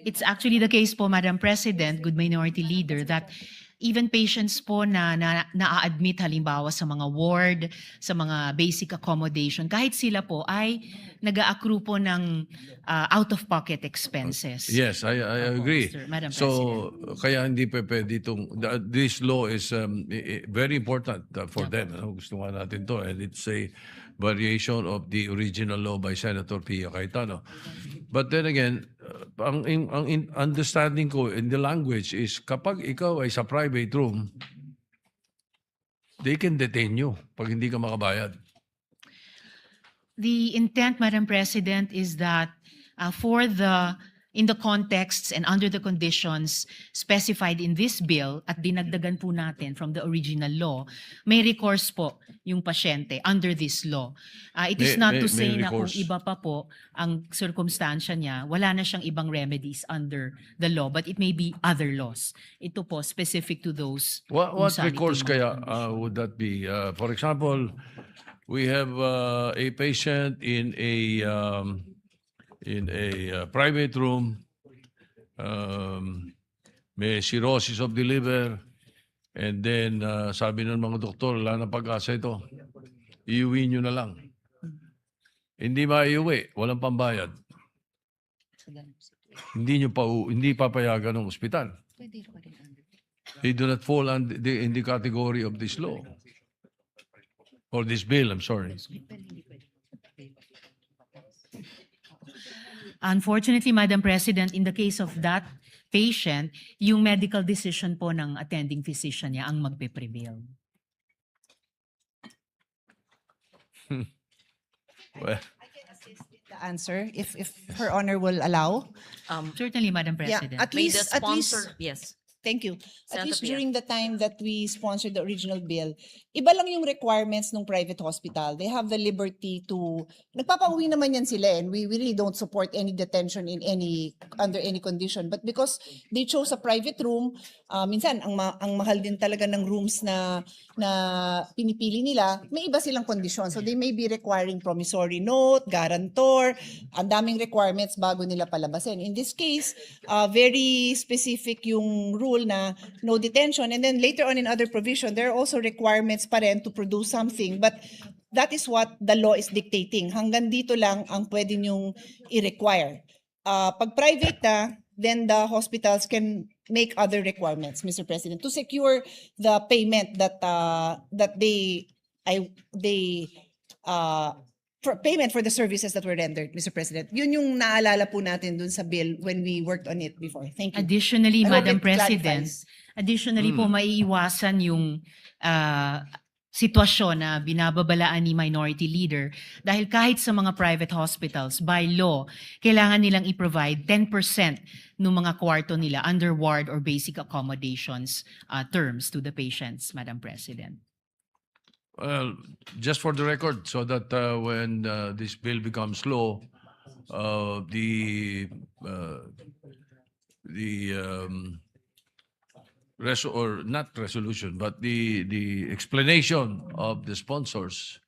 It's actually the case po, Madam President, good Minority Leader, that even patients po na-admit halimbawa sa mga ward, sa mga basic accommodation, kahit sila po ay nag-a-accrue po ng out-of-pocket expenses. Yes, I agree. Madam So, kaya hindi pa pwede this law is very important for them. Ano? Gusto nga natin to. And it's a variation of the original law by Senator Pia Cayetano. But then again, ang understanding ko in the language is kapag ikaw ay sa private room, they can detain you pag hindi ka makabayad. The intent, Madam President, is that in the contexts and under the conditions specified in this bill at dinagdagan po natin from the original law, may recourse po yung pasyente under this law. It is not to say na kung recourse. iba pa po ang circumstansya niya, wala na siyang ibang remedies under the law, but it may be other laws. Ito po, specific to those. What kung saan recourse ito kaya yung- would that be? For example, we have a patient in a private room, may cirrhosis of the liver, and then sabi ng mga doktor, wala na pag-asa ito. Iuwi nyo na lang. Hindi maiuwi, walang pambayad. Hindi papayagan ng ospital. They do not fall in the category of this law. Or this bill, I'm sorry. Unfortunately, Madam President, in the case of that patient, yung medical decision po ng attending physician niya ang magpe-prevail. Well, The answer, if Her Honor will allow. Certainly, Madam Yeah, President. at May the least, sponsor, yes. thank you. At Senator least Pia. during the time that we sponsored the original bill, iba lang yung requirements ng private hospital. They have the liberty to, nagpapauwi naman yan sila and we really don't support any detention under any condition. But because they chose a private room, minsan ang mahal din talaga ng rooms na pinipili nila, may iba silang kondisyon. So they may be requiring promissory note, guarantor, ang daming requirements bago nila palabasin. In this case, very specific yung rule na no detention. And then later on in other provision, there are also requirements pa rin to produce something. But that is what the law is dictating. Hanggang dito lang ang pwede nyong i-require. Pag private na, then the hospitals can make other requirements, Mr. President, to secure the payment that for payment for the services that were rendered, Mr. President. Yun yung naalala po natin dun sa bill when we worked on it before. Thank you. Additionally, I hope Madam it President, clarifies. po maiiwasan yung sitwasyon na binababalaan ni Minority Leader dahil kahit sa mga private hospitals, by law, kailangan nilang i-provide 10% ng mga kwarto nila under ward or basic accommodations terms to the patients, Madam President. well, just for the record, so that when this bill becomes law, the not resolution, but the explanation of the sponsors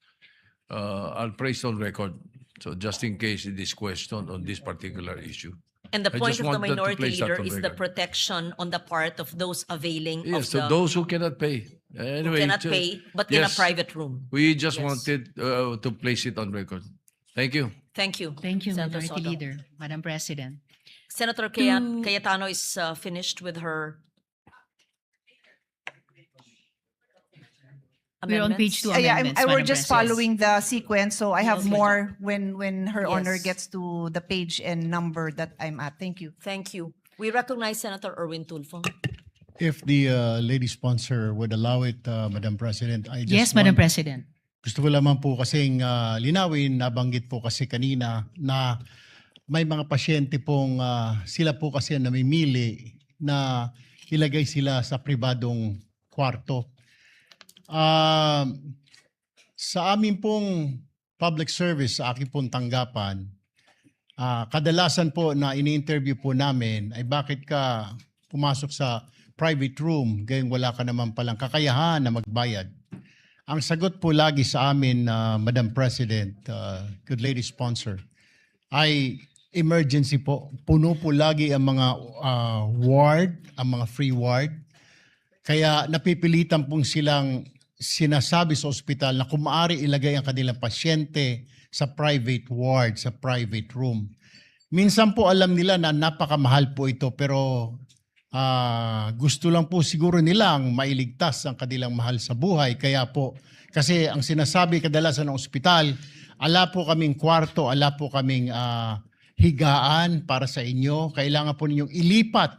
are placed on record. So just in case it is questioned on this particular issue. And the I point just of the wanted to Minority place that Leader on is the record. protection on the part of those availing Yes, of so the those who cannot pay. who Anyway, cannot ju- pay, but in a yes. private room. We just Yes. wanted to place it on record. Thank you. Thank you. Thank you, Senator Minority Soto. Leader, Madam President. Senator Cayetano is finished with her We're on page amendments. 2 Yeah, amendments, we're Madam just President. following the sequence, so I have Okay. more when Her Honor Yes. gets to the page and number that I'm at. Thank you. Thank you. We recognize Senator Erwin Tulfo. If the lady sponsor would allow it, Madam President, I just Yes, Madam want- President. Gusto ko lamang po kasing linawin, nabanggit po kasi kanina na may mga pasyente pong sila po kasi ang namimili na ilagay sila sa pribadong kwarto. Sa amin pong public service, sa aking pong tanggapan, kadalasan po na ini-interview po namin ay bakit ka pumasok sa private room gayong wala ka naman palang kakayahan na magbayad. Ang sagot po lagi sa amin, Madam President, good lady sponsor, ay emergency po. Puno po lagi ang mga ward, ang mga free ward. Kaya napipilitan pong silang sinasabi sa ospital na kung maaari ilagay ang kanilang pasyente sa private ward, sa private room. Minsan po alam nila na napakamahal po ito pero gusto lang po siguro nilang mailigtas ang kanilang mahal sa buhay. Kaya po, kasi ang sinasabi kadalasan ng ospital, ala po kaming kwarto, ala po kaming higaan para sa inyo. Kailangan po ninyong ilipat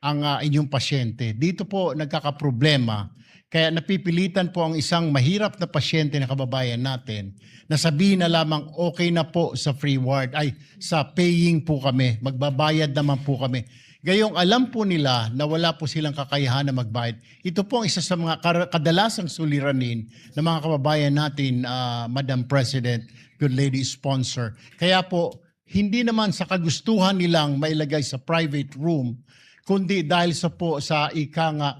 ang inyong pasyente. Dito po nagkakaproblema. Kaya napipilitan po ang isang mahirap na pasyente na kababayan natin na sabihin na lamang okay na po sa free ward, ay sa paying po kami, magbabayad naman po kami. Gayong alam po nila na wala po silang kakayahan na magbayad. Ito po ang isa sa mga kadalasang suliranin ng mga kababayan natin, Madam President, good lady sponsor. Kaya po, hindi naman sa kagustuhan nilang mailagay sa private room, kundi dahil sa ika nga,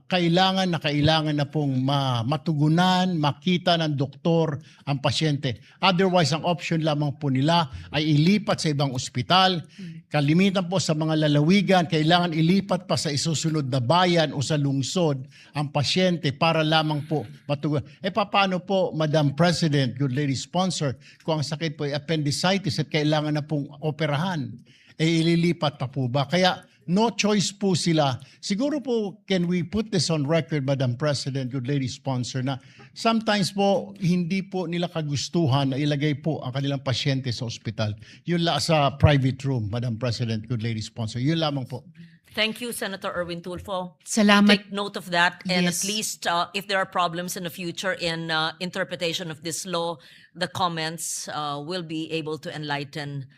kailangan na pong matugunan, makita ng doktor ang pasyente. Otherwise, ang option lamang po nila ay ilipat sa ibang ospital. Kalimitan po sa mga lalawigan, kailangan ilipat pa sa isusunod na bayan o sa lungsod ang pasyente para lamang po matugunan. Paano po, Madam President, good lady sponsor, kung ang sakit po ay appendicitis at kailangan na pong operahan? Ililipat pa po ba? Kaya no choice po sila. Siguro po, can we put this on record, Madam President, good lady sponsor, na sometimes po, hindi po nila kagustuhan na ilagay po ang kanilang pasyente sa ospital. Yun sa private room, Madam President, good lady sponsor. Yun lamang po. Thank you, Senator Erwin Tulfo. Salamat. Take note of that, and Yes. at least if there are problems in the future in interpretation of this law, the comments will be able to enlighten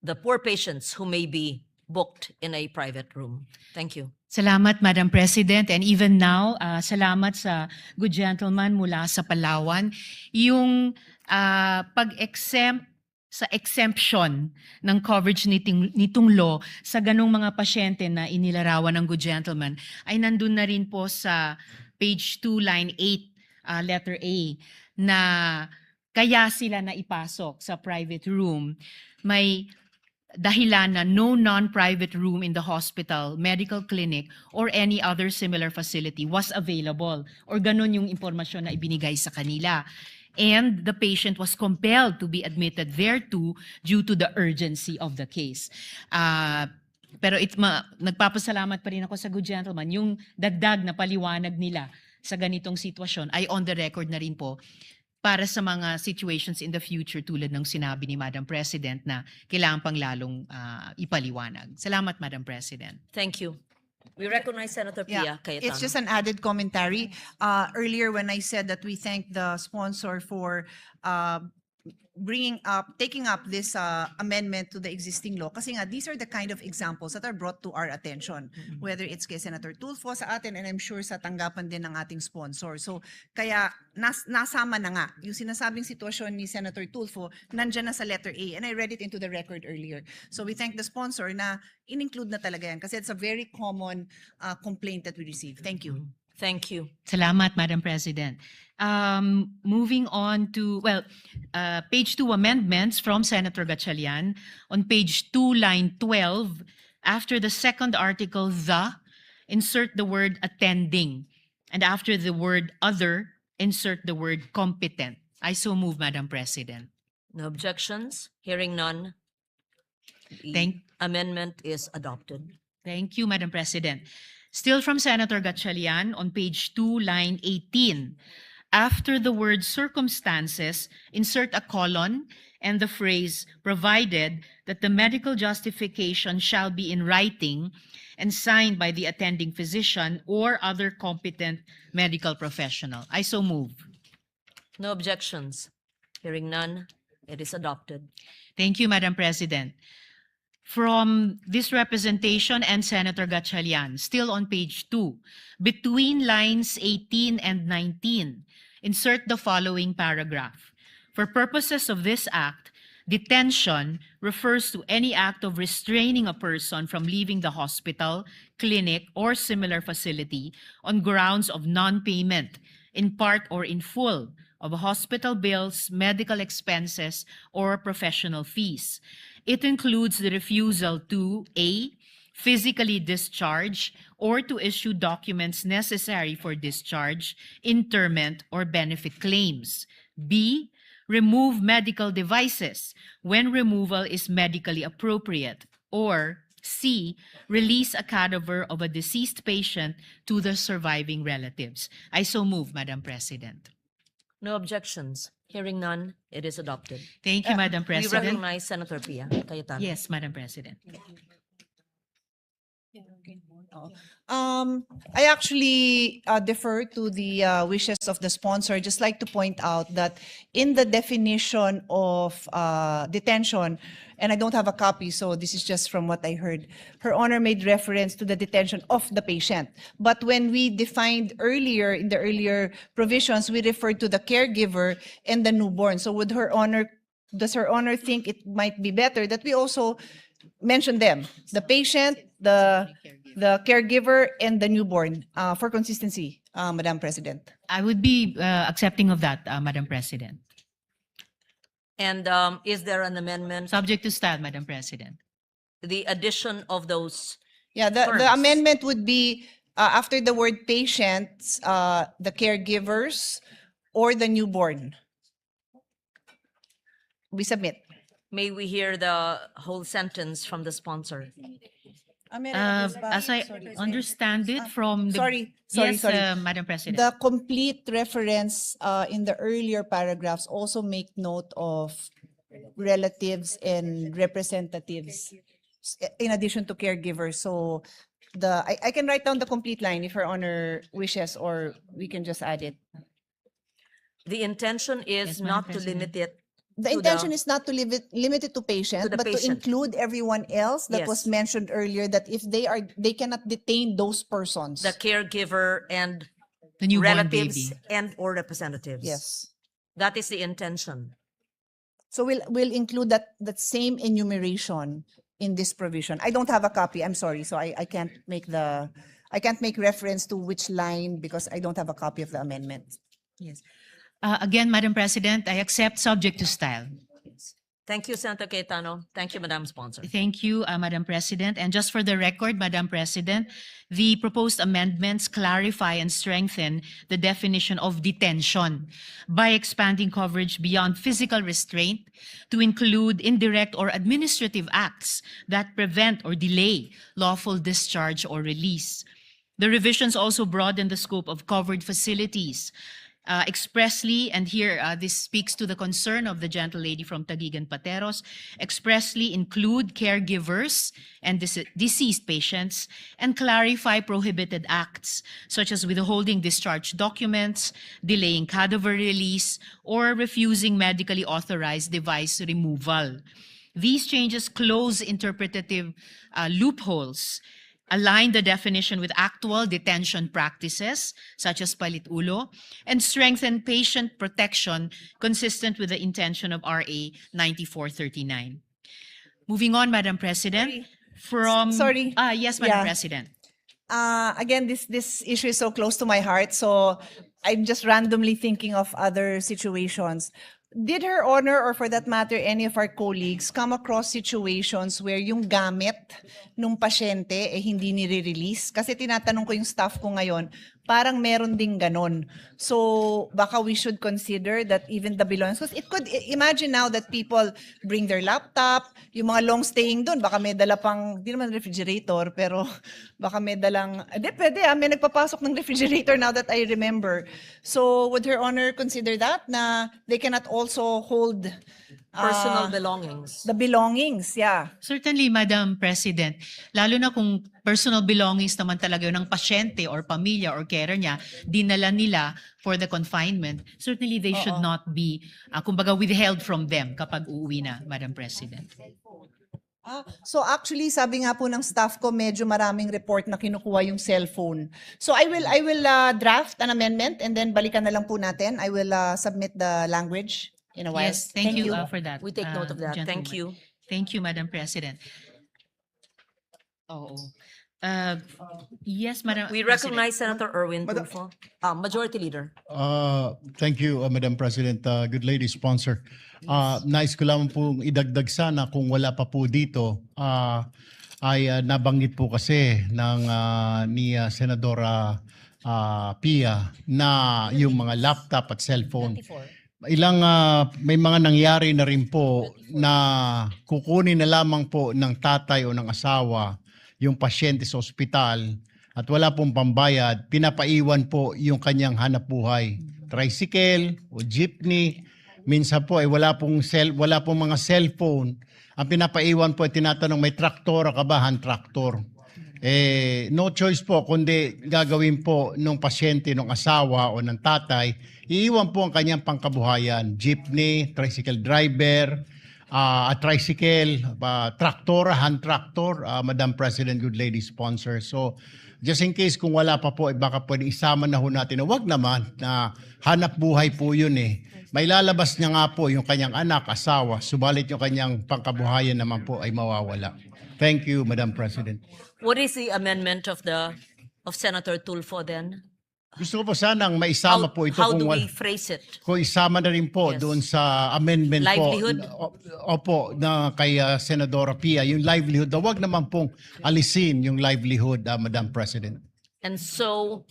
the poor patients who may be booked in a private room. Thank you. Salamat, Madam President. And even now, salamat sa good gentleman mula sa Palawan. Yung pag-exempt sa exemption ng coverage nitong law sa ganong mga pasyente na inilarawan ng good gentleman ay nandun na rin po sa page 2, line 8, letter A, na kaya sila na ipasok sa private room. May dahilan na no non-private room in the hospital, medical clinic, or any other similar facility was available. Or ganun yung impormasyon na ibinigay sa kanila. And the patient was compelled to be admitted thereto due to the urgency of the case. Pero nagpapasalamat pa rin ako sa good gentleman. Yung dagdag na paliwanag nila sa ganitong sitwasyon ay on the record na rin po para sa mga situations in the future tulad ng sinabi ni Madam President na kailangan pang lalong ipaliwanag. Salamat, Madam President. Thank you. We recognize Senator Pia Cayetano. It's just an added commentary. Earlier when I said that we thank the sponsor for taking up this amendment to the existing law. Kasi nga, these are the kind of examples that are brought to our attention. Whether it's kay Senator Tulfo sa atin, and I'm sure sa tanggapan din ng ating sponsor. So, kaya nasama na nga. Yung sinasabing sitwasyon ni Senator Tulfo, nandyan na sa letter A, and I read it into the record earlier. So, we thank the sponsor na in-include na talaga yan kasi it's a very common complaint that we receive. Thank you. Thank you. Salamat, Madam President. Moving on to, page 2 amendments from Senator Gatchalian. On page 2, line 12, after the second article, insert the word attending. And after the word other, insert the word competent. I so move, Madam President. No objections? Hearing none. The amendment is adopted. Thank you, Madam President. Still from Senator Gatchalian, on page 2, line 18. After the word circumstances, insert a colon and the phrase, provided that the medical justification shall be in writing and signed by the attending physician or other competent medical professional. I so move. No objections? Hearing none, it is adopted. Thank you, Madam President. From this representation and Senator Gatchalian, still on page 2, between lines 18 and 19, insert the following paragraph. For purposes of this act, detention refers to any act of restraining a person from leaving the hospital, clinic, or similar facility on grounds of non-payment, in part or in full, of hospital bills, medical expenses, or professional fees. It includes the refusal to A, physically discharge or to issue documents necessary for discharge, interment, or benefit claims. B, remove medical devices when removal is medically appropriate. Or C, release a cadaver of a deceased patient to the surviving relatives. I so move, Madam President. No objections. Hearing none, it is adopted. Thank you, Madam We President. recognize Senator Pia Cayetano. Yes, Madam President. I actually defer to the wishes of the sponsor. Just like to point out that in the definition of detention, and I don't have a copy, so this is just from what I heard, Her Honor made reference to the detention of the patient. But when we defined earlier, in the earlier provisions, we referred to the caregiver and the newborn. So does Her Honor think it might be better that we also mention them, the patient, the caregiver, and the newborn, for consistency, Madam President? I would be accepting of that, Madam President. And is there an amendment? Subject to style, Madam President. The addition of those. Yeah, Terms. the amendment would be after the word patients, the caregivers, or the newborn. We submit. May we hear the whole sentence from the sponsor? As I understand it from the... Sorry, Yes, Madam President. The complete reference in the earlier paragraphs also make note of relatives and representatives in addition to caregivers. So I can write down the complete line if Her Honor wishes, or we can just add it. The intention is Yes, Madam not to President. limit it. The To intention the- is not to limit it to patients, To the but to patient. include everyone else that Yes. was mentioned earlier, that if they cannot detain those persons. The caregiver and The newborn relatives baby. and or representatives. Yes. That is the intention. So we'll include that same enumeration in this provision. I don't have a copy, I'm sorry, so I can't make reference to which line because I don't have a copy of the amendment. Yes. Again, Madam President, I accept subject to style. Thank you, Senator Cayetano. Thank you, Madam Sponsor. Thank you, Madam President. And just for the record, Madam President, the proposed amendments clarify and strengthen the definition of detention by expanding coverage beyond physical restraint to include indirect or administrative acts that prevent or delay lawful discharge or release. The revisions also broaden the scope of covered facilities expressly, and here this speaks to the concern of the gentle lady from Taguig and Pateros, expressly include caregivers and deceased patients and clarify prohibited acts such as withholding discharge documents, delaying cadaver release, or refusing medically authorized device removal. These changes close interpretative loopholes, align the definition with actual detention practices, such as palit-ulo, and strengthen patient protection consistent with the intention of RA 9439. Moving on, Madam President, from... Sorry. Yes, Madam Yeah. President. Again, this issue is so close to my heart, so I'm just randomly thinking of other situations. Did Her Honor, or for that matter, any of our colleagues, come across situations where yung gamit nung pasyente hindi nire-release? Kasi tinatanong ko yung staff ko ngayon, parang meron ding ganon. So baka we should consider that even the belongings, because it could, imagine now that people bring their laptop, yung mga long staying doon, baka may dala pang, di naman refrigerator, pero baka may dalang, pwede may nagpapasok ng refrigerator now that I remember. So would Her Honor consider that, na they cannot also hold Personal belongings. the belongings, yeah. Certainly, Madam President, lalo na kung personal belongings naman talaga yun ng pasyente or pamilya or carer niya, dinala nila for the confinement, certainly they should not be, kumbaga, withheld from them kapag uuwi na, Madam President. So actually, sabi nga po ng staff ko, medyo maraming report na kinukuha yung cellphone. So I will draft an amendment and then balikan na lang po natin. I will submit the language in a while. Yes, thank you for that. We take note of that. Thank gentlewoman. you. Thank you, Madam President. Oo. Yes, Madam We President. recognize Senator Erwin Tulfo. Majority Leader. Thank you, Madam President. Good lady sponsor. Nais ko lamang pong idagdag sana kung wala pa po dito, ay nabanggit po kasi ni Senadora Pia na yung mga laptop at cellphone. May mga nangyari na rin po na kukunin na lamang po ng tatay o ng asawa yung pasyente sa ospital at wala pong pambayad, pinapaiwan po yung kanyang hanap buhay. Tricycle o jeepney, minsan po ay wala pong mga cellphone. Ang pinapaiwan po ay tinatanong, may traktor ka ba? Hand traktor. No choice po kundi gagawin po ng pasyente, ng asawa o ng tatay, iiwan po ang kanyang pangkabuhayan. Jeepney, tricycle driver, tricycle, traktor, hand tractor, Madam President, good lady sponsor. So, just in case kung wala pa po, baka pwede isama na ho natin na wag naman na hanap buhay po yun eh. May lalabas niya nga po yung kanyang anak, asawa, subalit yung kanyang pangkabuhayan naman po ay mawawala. Thank you, Madam President. What is the amendment of Senator Tulfo then? Gusto ko po sanang maisama po ito How kung do we phrase it? kung isama na rin po Yes. doon sa amendment Livelihood? po. Opo, na kay Senadora Pia, yung livelihood. Wag naman pong alisin yung livelihood, Madam President. And so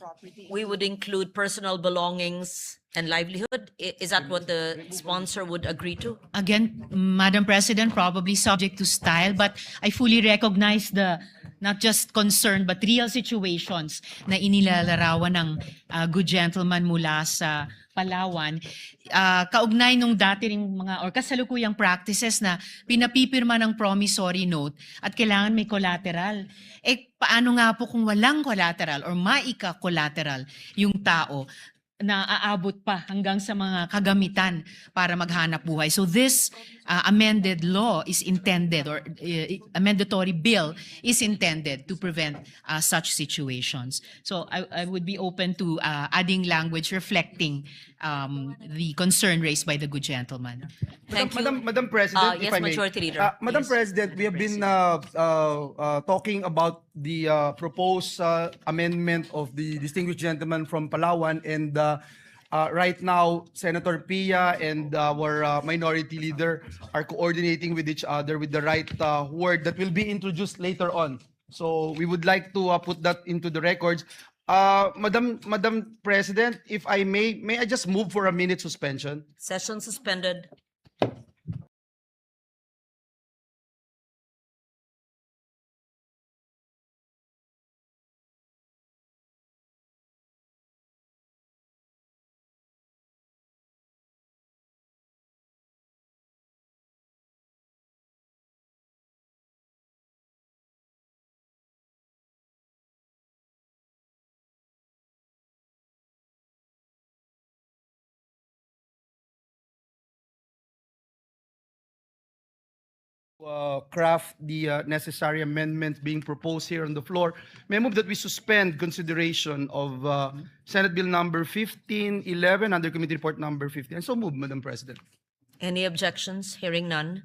we would include personal belongings and livelihood? Is that what the sponsor would agree to? Again, Madam President, probably subject to style, but I fully recognize the not just concern but real situations na inilalarawan ng good gentleman mula sa Palawan. Kaugnay nung dati ring mga or kasalukuyang practices na pinapipirma ng promissory note at kailangan may collateral. Paano nga po kung walang collateral or maika-collateral yung tao na aabot pa hanggang sa mga kagamitan para maghanap buhay. So this amended law is intended or amendatory bill is intended to prevent such situations. So I would be open to adding language reflecting the concern raised by the good gentleman. Thank you. Madam President, Yes, if I may. Majority Leader. Madam Yes. President, we have been talking about the proposed amendment of the distinguished gentleman from Palawan, and right now, Senator Pia and our minority leader are coordinating with each other with the right word that will be introduced later on. So we would like to put that into the records. Madam President, if I may I just move for a minute suspension? Session suspended. Craft the necessary amendments being proposed here on the floor. May I move that we suspend consideration of Senate Bill number 1511 under Committee Report number 15. And so move, Madam President. Any objections? Hearing none.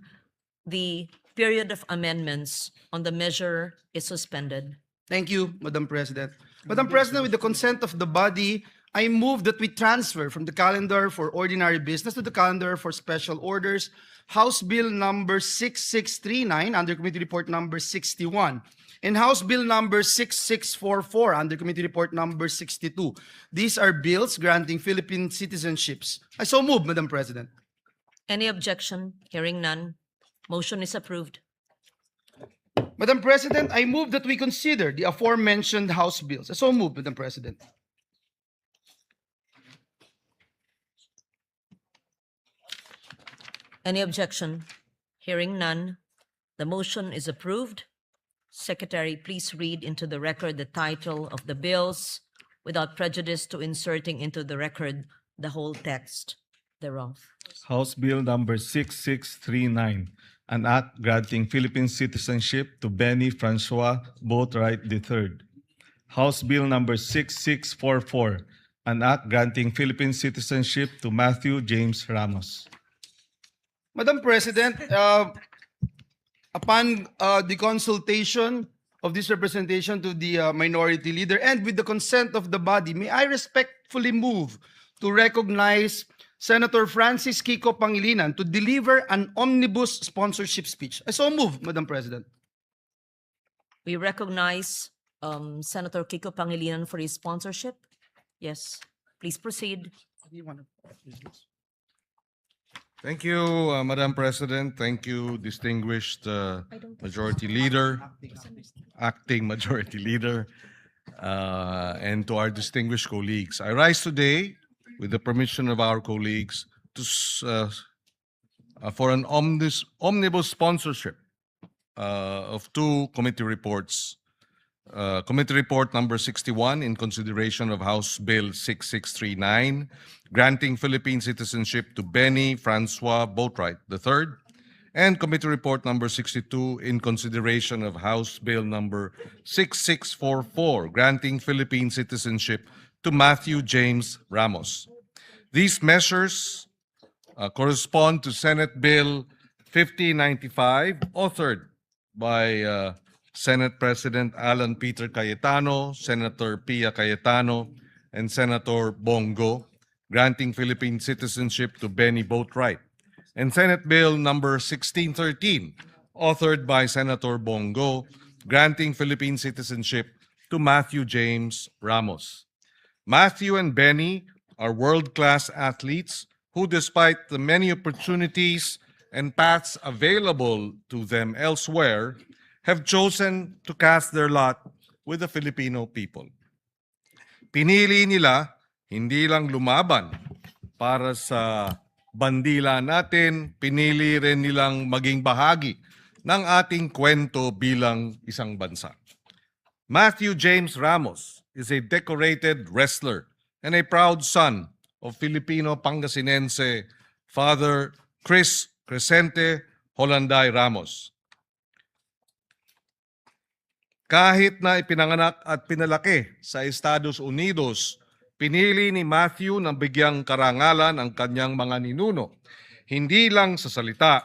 The period of amendments on the measure is suspended. Thank you, Madam President. Madam President, with the consent of the body, I move that we transfer from the calendar for ordinary business to the calendar for special orders House Bill number 6639 under Committee Report number 61 and House Bill number 6644 under Committee Report number 62. These are bills granting Philippine citizenships. I so move, Madam President. Any objection? Hearing none. Motion is approved. Madam President, I move that we consider the aforementioned House bills. I so move, Madam President. Any objection? Hearing none. The motion is approved. Secretary, please read into the record the title of the bills without prejudice to inserting into the record the whole text thereof. House Bill number 6639, an act granting Philippine citizenship to Benny Francois Boatwright III. House Bill number 6644, an act granting Philippine citizenship to Matthew James Ramos. Madam President, upon the consultation of this representation to the minority leader, and with the consent of the body, may I respectfully move to recognize Senator Francis Kiko Pangilinan to deliver an omnibus sponsorship speech. I so move, Madam President. We recognize Senator Kiko Pangilinan for his sponsorship. Yes, please proceed. Thank you, Madam President. Thank you, distinguished Majority Leader, Acting Majority Leader, and to our distinguished colleagues. I rise today, with the permission of our colleagues, for an omnibus sponsorship of two committee reports. Committee Report number 61 in consideration of House Bill 6639, granting Philippine citizenship to Benny Francois Boatwright III, and Committee Report number 62 in consideration of House Bill number 6644, granting Philippine citizenship to Matthew James Ramos. These measures correspond to Senate Bill 5095, authored by Senate President Alan Peter Cayetano, Senator Pia Cayetano, and Senator Bongo, granting Philippine citizenship to Benny Boatwright, and Senate Bill number 1613, authored by Senator Bongo, granting Philippine citizenship to Matthew James Ramos. Matthew and Benny are world-class athletes who, despite the many opportunities and paths available to them elsewhere, have chosen to cast their lot with the Filipino people. Pinili nila hindi lang lumaban para sa bandila natin, pinili rin nilang maging bahagi ng ating kwento bilang isang bansa. Matthew James Ramos is a decorated wrestler and a proud son of Filipino Pangasinense Father Chris Crescente Holanday Ramos. Kahit na ipinanganak at pinalaki sa Estados Unidos, pinili ni Matthew na bigyang karangalan ang kanyang mga ninuno, hindi lang sa salita,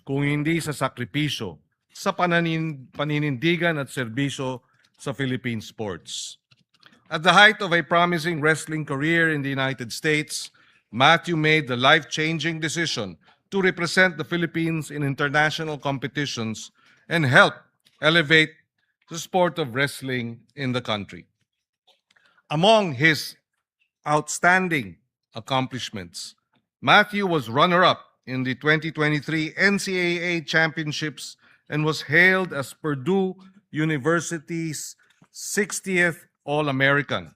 kung hindi sa sakripisyo, sa paninindigan at serbisyo sa Philippine sports. At the height of a promising wrestling career in the United States, Matthew made the life-changing decision to represent the Philippines in international competitions and help elevate the sport of wrestling in the country. Among his outstanding accomplishments, Matthew was runner-up in the 2023 NCAA Championships and was hailed as Purdue University's 60th All-American.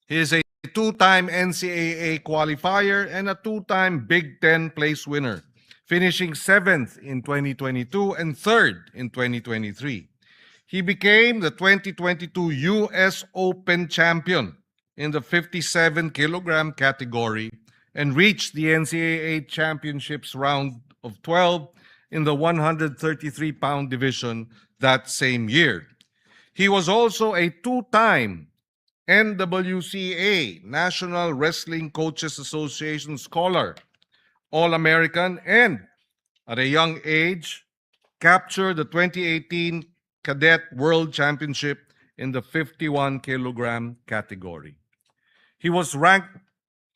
He is a two-time NCAA qualifier and a two-time Big Ten place winner, finishing 7th in 2022 and 3rd in 2023. He became the 2022 U.S. Open champion in the 57-kilogram category and reached the NCAA Championships round of 12 in the 133-pound division that same year. He was also a two-time NWCA, National Wrestling Coaches Association Scholar, All-American, and at a young age, captured the 2018 Cadet World Championship in the 51-kilogram category. He was ranked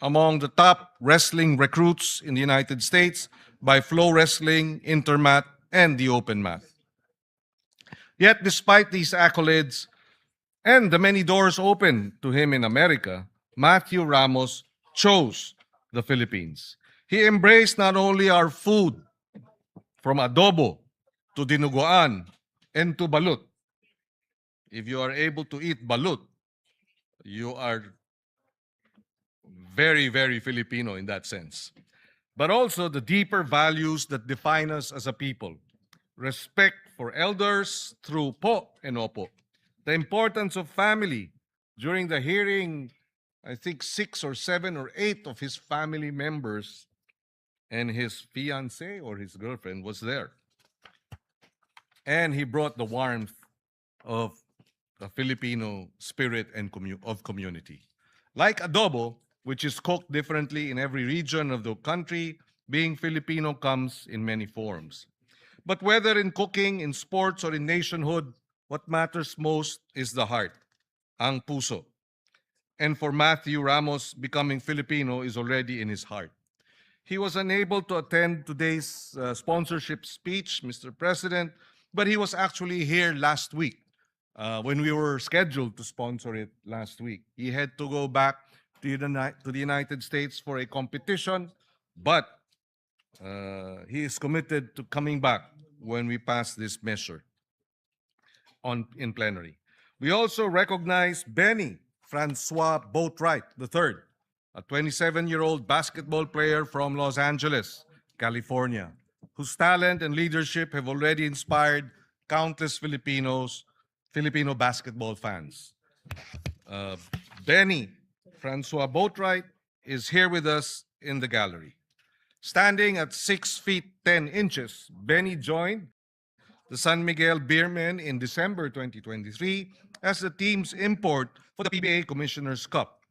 among the top wrestling recruits in the United States by Flow Wrestling, Intermat, and the Open Mat. Yet, despite these accolades and the many doors open to him in America, Matthew Ramos chose the Philippines. He embraced not only our food, from adobo to dinuguan, and to balut. If you are able to eat balut, you are very, very Filipino in that sense. But also the deeper values that define us as a people. Respect for elders through po and opo. The importance of family. During the hearing, I think 6 or 7 or 8 of his family members and his fiancée or his girlfriend was there. And he brought the warmth of the Filipino spirit and of community. Like adobo, which is cooked differently in every region of the country, being Filipino comes in many forms. But whether in cooking, in sports, or in nationhood, what matters most is the heart, ang puso. And for Matthew Ramos, becoming Filipino is already in his heart. He was unable to attend today's sponsorship speech, Mr. President, but he was actually here last week when we were scheduled to sponsor it last week. He had to go back to the United States for a competition, but he is committed to coming back when we pass this measure in plenary. We also recognize Benny Francois Boatwright III, a 27-year-old basketball player from Los Angeles, California, whose talent and leadership have already inspired countless Filipino basketball fans. Benny Francois Boatwright is here with us in the gallery. Standing at 6 feet 10 inches, Benny joined the San Miguel Beermen in December 2023 as the team's import for the PBA Commissioner's Cup.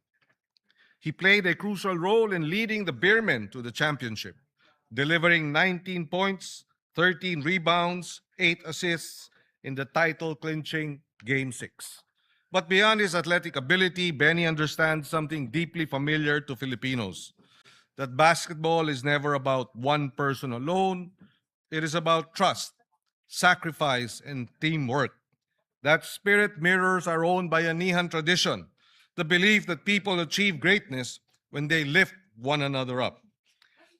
He played a crucial role in leading the Beermen to the championship, delivering 19 points, 13 rebounds, 8 assists in the title-clinching Game 6. But beyond his athletic ability, Benny understands something deeply familiar to Filipinos, that basketball is never about one person alone. It is about trust, sacrifice, and teamwork. That spirit mirrors our own Bayanihan tradition, the belief that people achieve greatness when they lift one another up.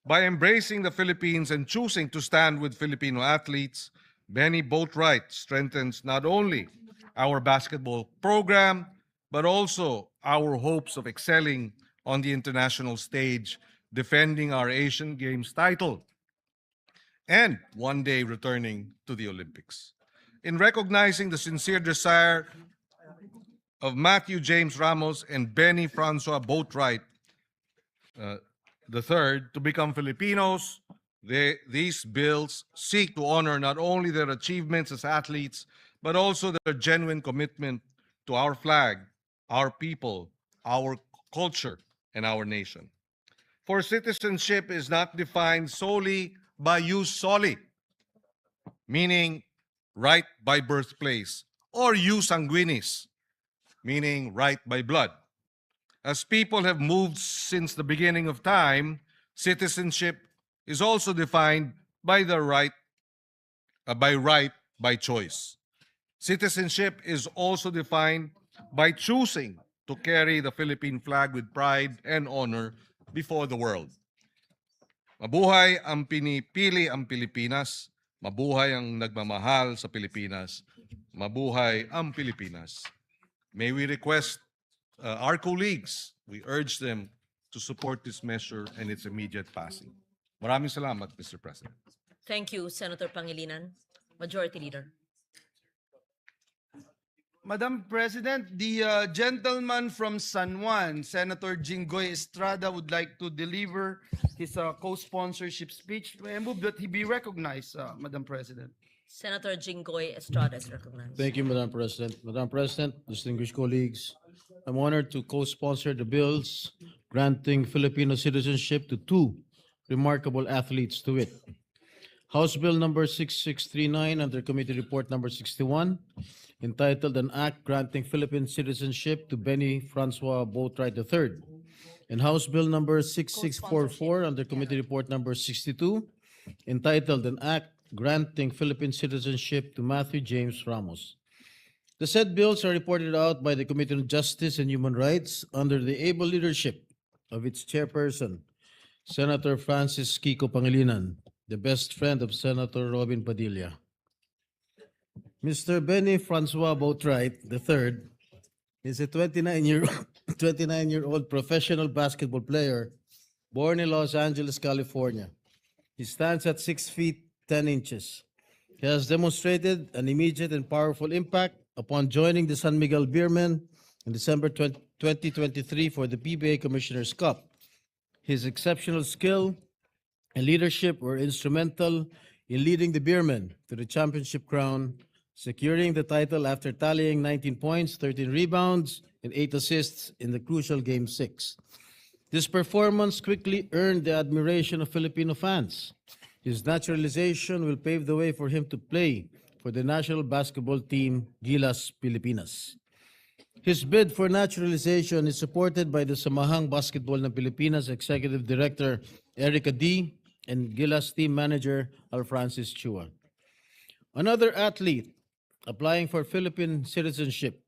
By embracing the Philippines and choosing to stand with Filipino athletes, Benny Boatwright strengthens not only our basketball program, but also our hopes of excelling on the international stage, defending our Asian Games title, and one day returning to the Olympics. In recognizing the sincere desire of Matthew James Ramos and Benny Francois Boatwright III to become Filipinos, these bills seek to honor not only their achievements as athletes, but also their genuine commitment to our flag, our people, our culture, and our nation. For citizenship is not defined solely by jus soli, meaning right by birthplace, or jus sanguinis, meaning right by blood. As people have moved since the beginning of time, citizenship is also defined by the right by choice. Citizenship is also defined by choosing to carry the Philippine flag with pride and honor before the world. Mabuhay ang pinipili ang Pilipinas. Mabuhay ang nagmamahal sa Pilipinas. Mabuhay ang Pilipinas. May we request our colleagues, we urge them to support this measure and its immediate passing. Maraming salamat, Mr. President. Thank you, Senator Pangilinan. Majority Leader. Madam President, the gentleman from San Juan, Senator Jinggoy Estrada, would like to deliver his co-sponsorship speech. I move that he be recognized, Madam President. Senator Jinggoy Estrada is recognized. Thank you, Madam President. Madam President, distinguished colleagues, I'm honored to co-sponsor the bills granting Filipino citizenship to two remarkable athletes to it. House Bill number 6639 under Committee Report number 61, entitled An Act Granting Philippine Citizenship to Benny Francois Boatwright III, and House Bill number 6644 under Committee Report number 62, entitled An Act Granting Philippine Citizenship to Matthew James Ramos. The said bills are reported out by the Committee on Justice and Human Rights under the able leadership of its chairperson, Senator Francis Kiko Pangilinan, the best friend of Senator Robin Padilla. Mr. Benny Francois Boatwright III is a 29-year-old professional basketball player born in Los Angeles, California. He stands at 6 feet 10 inches. He has demonstrated an immediate and powerful impact upon joining the San Miguel Beermen in December 2023 for the PBA Commissioner's Cup. His exceptional skill and leadership were instrumental in leading the Beermen to the championship crown, securing the title after tallying 19 points, 13 rebounds, and 8 assists in the crucial Game 6. This performance quickly earned the admiration of Filipino fans. His naturalization will pave the way for him to play for the national basketball team Gilas Pilipinas. His bid for naturalization is supported by the Samahang Basketball ng Pilipinas Executive Director Erica D. and Gilas team manager Alfrancis Chua. Another athlete applying for Philippine citizenship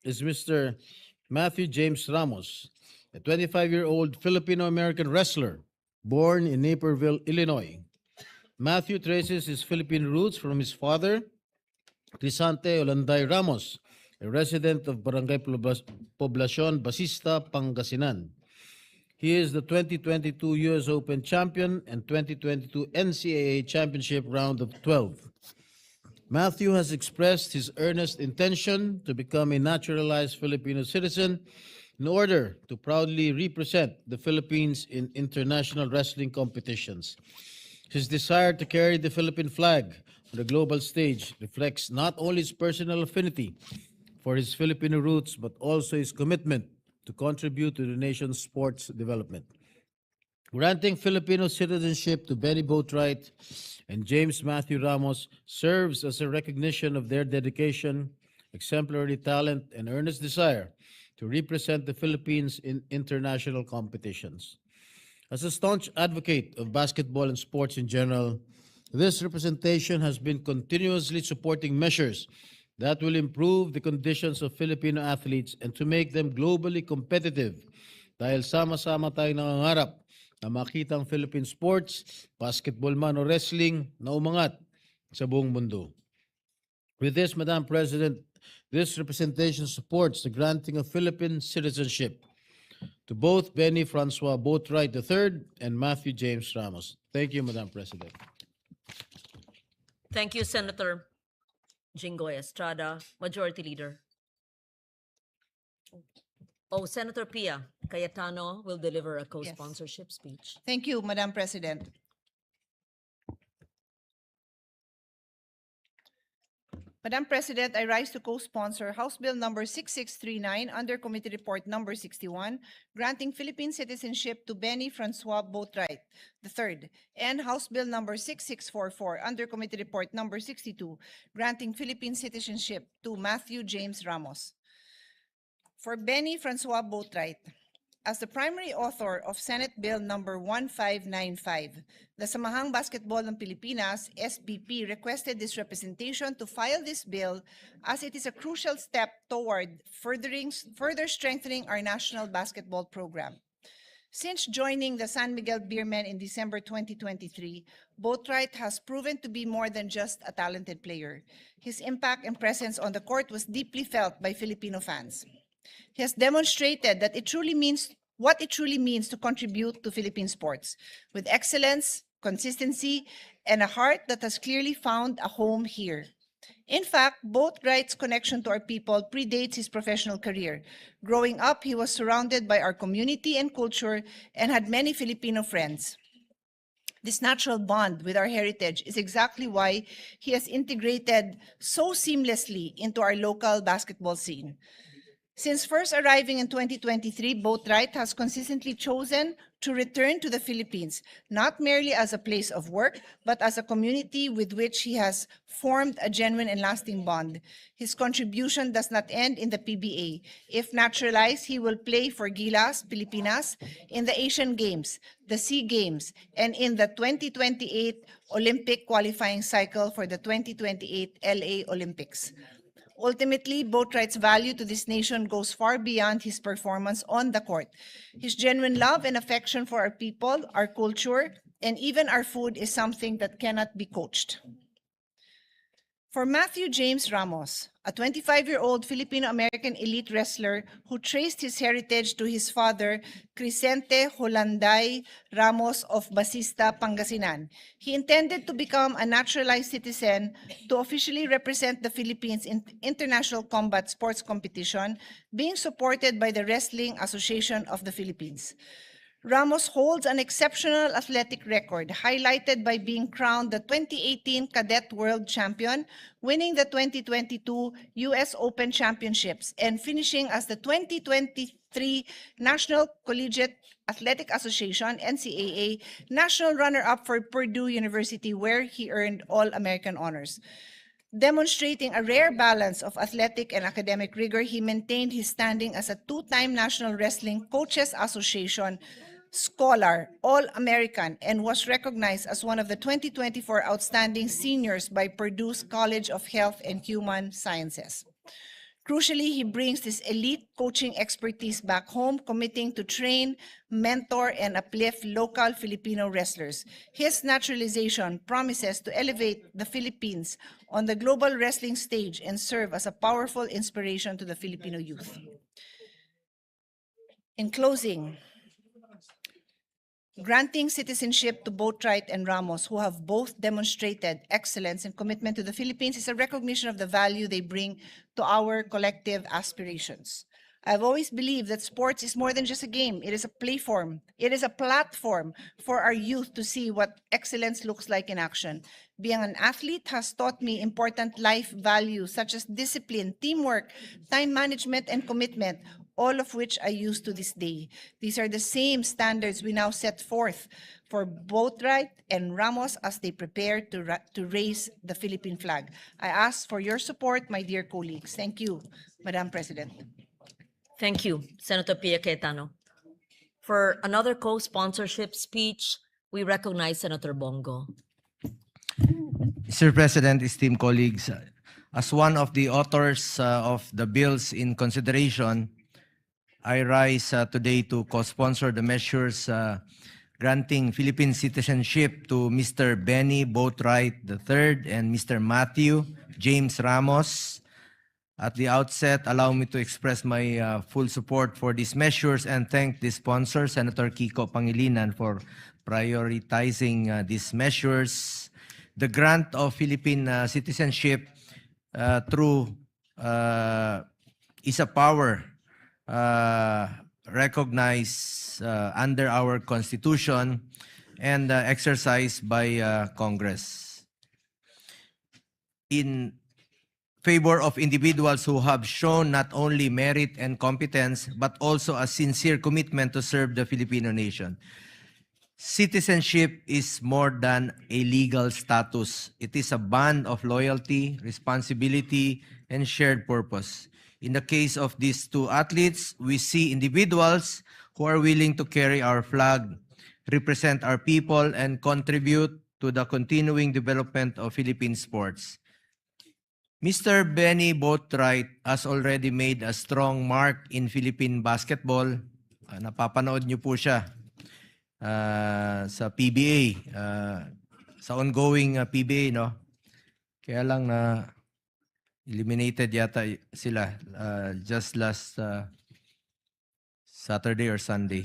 is Mr. Matthew James Ramos, a 25-year-old Filipino-American wrestler born in Naperville, Illinois. Matthew traces his Philippine roots from his father, Crisante Olanday Ramos, a resident of Barangay Poblacion, Basista, Pangasinan. He is the 2022 US Open champion and 2022 NCAA Championship Round of 12. Matthew has expressed his earnest intention to become a naturalized Filipino citizen in order to proudly represent the Philippines in international wrestling competitions. His desire to carry the Philippine flag on the global stage reflects not only his personal affinity for his Filipino roots, but also his commitment to contribute to the nation's sports development. Granting Filipino citizenship to Benny Boatwright and James Matthew Ramos serves as a recognition of their dedication, exemplary talent, and earnest desire to represent the Philippines in international competitions. As a staunch advocate of basketball and sports in general, this representation has been continuously supporting measures that will improve the conditions of Filipino athletes and to make them globally competitive dahil sama-sama tayong nangangarap na makita ang Philippine sports, basketball man o wrestling, na umangat sa buong mundo. With this, Madam President, this representation supports the granting of Philippine citizenship to both Benny Francois Boatwright III and Matthew James Ramos. Thank you, Madam President. Thank you, Senator Jinggoy Estrada, Majority Leader. Oh, Senator Pia Cayetano will deliver a co-sponsorship speech. Thank you, Madam President. Madam President, I rise to co-sponsor House Bill number 6639 under Committee Report number 61, granting Philippine citizenship to Benny Francois Boatwright III, and House Bill number 6644 under Committee Report number 62, granting Philippine citizenship to Matthew James Ramos. For Benny Francois Boatwright, as the primary author of Senate Bill number 1595, the Samahang Basketball ng Pilipinas, SBP, requested this representation to file this bill as it is a crucial step toward further strengthening our national basketball program. Since joining the San Miguel Beermen in December 2023, Boatwright has proven to be more than just a talented player. His impact and presence on the court was deeply felt by Filipino fans. He has demonstrated that what it truly means to contribute to Philippine sports with excellence, consistency, and a heart that has clearly found a home here. In fact, Boatwright's connection to our people predates his professional career. Growing up, he was surrounded by our community and culture and had many Filipino friends. This natural bond with our heritage is exactly why he has integrated so seamlessly into our local basketball scene. Since first arriving in 2023, Boatwright has consistently chosen to return to the Philippines, not merely as a place of work, but as a community with which he has formed a genuine and lasting bond. His contribution does not end in the PBA. If naturalized, he will play for Gilas Pilipinas in the Asian Games, the SEA Games, and in the 2028 Olympic qualifying cycle for the 2028 LA Olympics. Ultimately, Boatwright's value to this nation goes far beyond his performance on the court. His genuine love and affection for our people, our culture, and even our food is something that cannot be coached. For Matthew James Ramos, a 25-year-old Filipino-American elite wrestler who traced his heritage to his father, Crisente Holanday Ramos of Basista, Pangasinan, he intended to become a naturalized citizen to officially represent the Philippines in international combat sports competition, being supported by the Wrestling Association of the Philippines. Ramos holds an exceptional athletic record, highlighted by being crowned the 2018 Cadet World Champion, winning the 2022 US Open Championships, and finishing as the 2023 National Collegiate Athletic Association, NCAA, national runner-up for Purdue University, where he earned All-American honors. Demonstrating a rare balance of athletic and academic rigor, he maintained his standing as a two-time National Wrestling Coaches Association Scholar, All-American, and was recognized as one of the 2024 Outstanding Seniors by Purdue's College of Health and Human Sciences. Crucially, he brings this elite coaching expertise back home, committing to train, mentor, and uplift local Filipino wrestlers. His naturalization promises to elevate the Philippines on the global wrestling stage and serve as a powerful inspiration to the Filipino youth. In closing, granting citizenship to Boatwright and Ramos, who have both demonstrated excellence and commitment to the Philippines, is a recognition of the value they bring to our collective aspirations. I've always believed that sports is more than just a game. It is a platform. It is a platform for our youth to see what excellence looks like in action. Being an athlete has taught me important life values such as discipline, teamwork, time management, and commitment, all of which I use to this day. These are the same standards we now set forth for Boatwright and Ramos as they prepare to raise the Philippine flag. I ask for your support, my dear colleagues. Thank you, Madam President. Thank you, Senator Pia Cayetano. For another co-sponsorship speech, we recognize Senator Bongo. Mr. President, esteemed colleagues, as one of the authors of the bills in consideration, I rise today to co-sponsor the measures granting Philippine citizenship to Mr. Benny Boatwright III and Mr. Matthew James Ramos. At the outset, allow me to express my full support for these measures and thank the sponsor, Senator Kiko Pangilinan, for prioritizing these measures. The grant of Philippine citizenship through is a power recognized under our Constitution and exercised by Congress in favor of individuals who have shown not only merit and competence, but also a sincere commitment to serve the Filipino nation. Citizenship is more than a legal status. It is a bond of loyalty, responsibility, and shared purpose. In the case of these two athletes, we see individuals who are willing to carry our flag, represent our people, and contribute to the continuing development of Philippine sports. Mr. Benny Boatwright has already made a strong mark in Philippine basketball. Napapanood niyo po siya sa PBA, sa ongoing PBA, no? Kaya lang na eliminated yata sila just last Saturday or Sunday.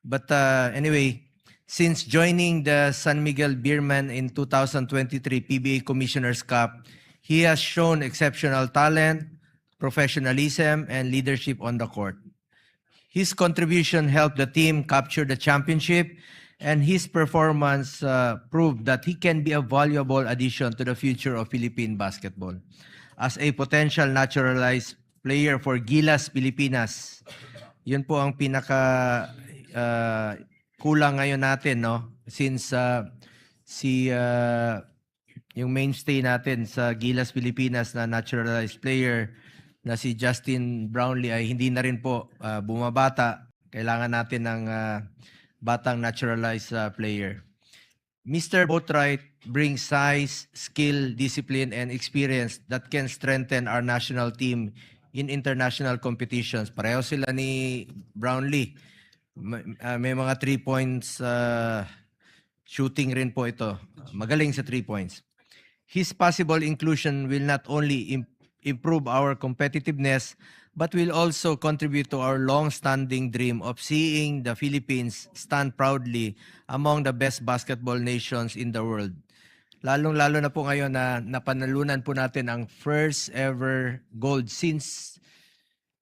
But anyway, since joining the San Miguel Beermen in 2023 PBA Commissioner's Cup, he has shown exceptional talent, professionalism, and leadership on the court. His contribution helped the team capture the championship, and his performance proved that he can be a valuable addition to the future of Philippine basketball. As a potential naturalized player for Gilas Pilipinas, yun po ang pinaka kulang ngayon natin, no? Since yung mainstay natin sa Gilas Pilipinas na naturalized player na si Justin Brownlee ay hindi na rin po bumabata. Kailangan natin ng batang naturalized player. Mr. Boatwright brings size, skill, discipline, and experience that can strengthen our national team in international competitions. Pareho sila ni Brownlee. May mga 3 points shooting rin po ito. Magaling sa 3 points. His possible inclusion will not only improve our competitiveness, but will also contribute to our long-standing dream of seeing the Philippines stand proudly among the best basketball nations in the world. Lalong-lalo na po ngayon na napanalunan po natin ang first ever gold since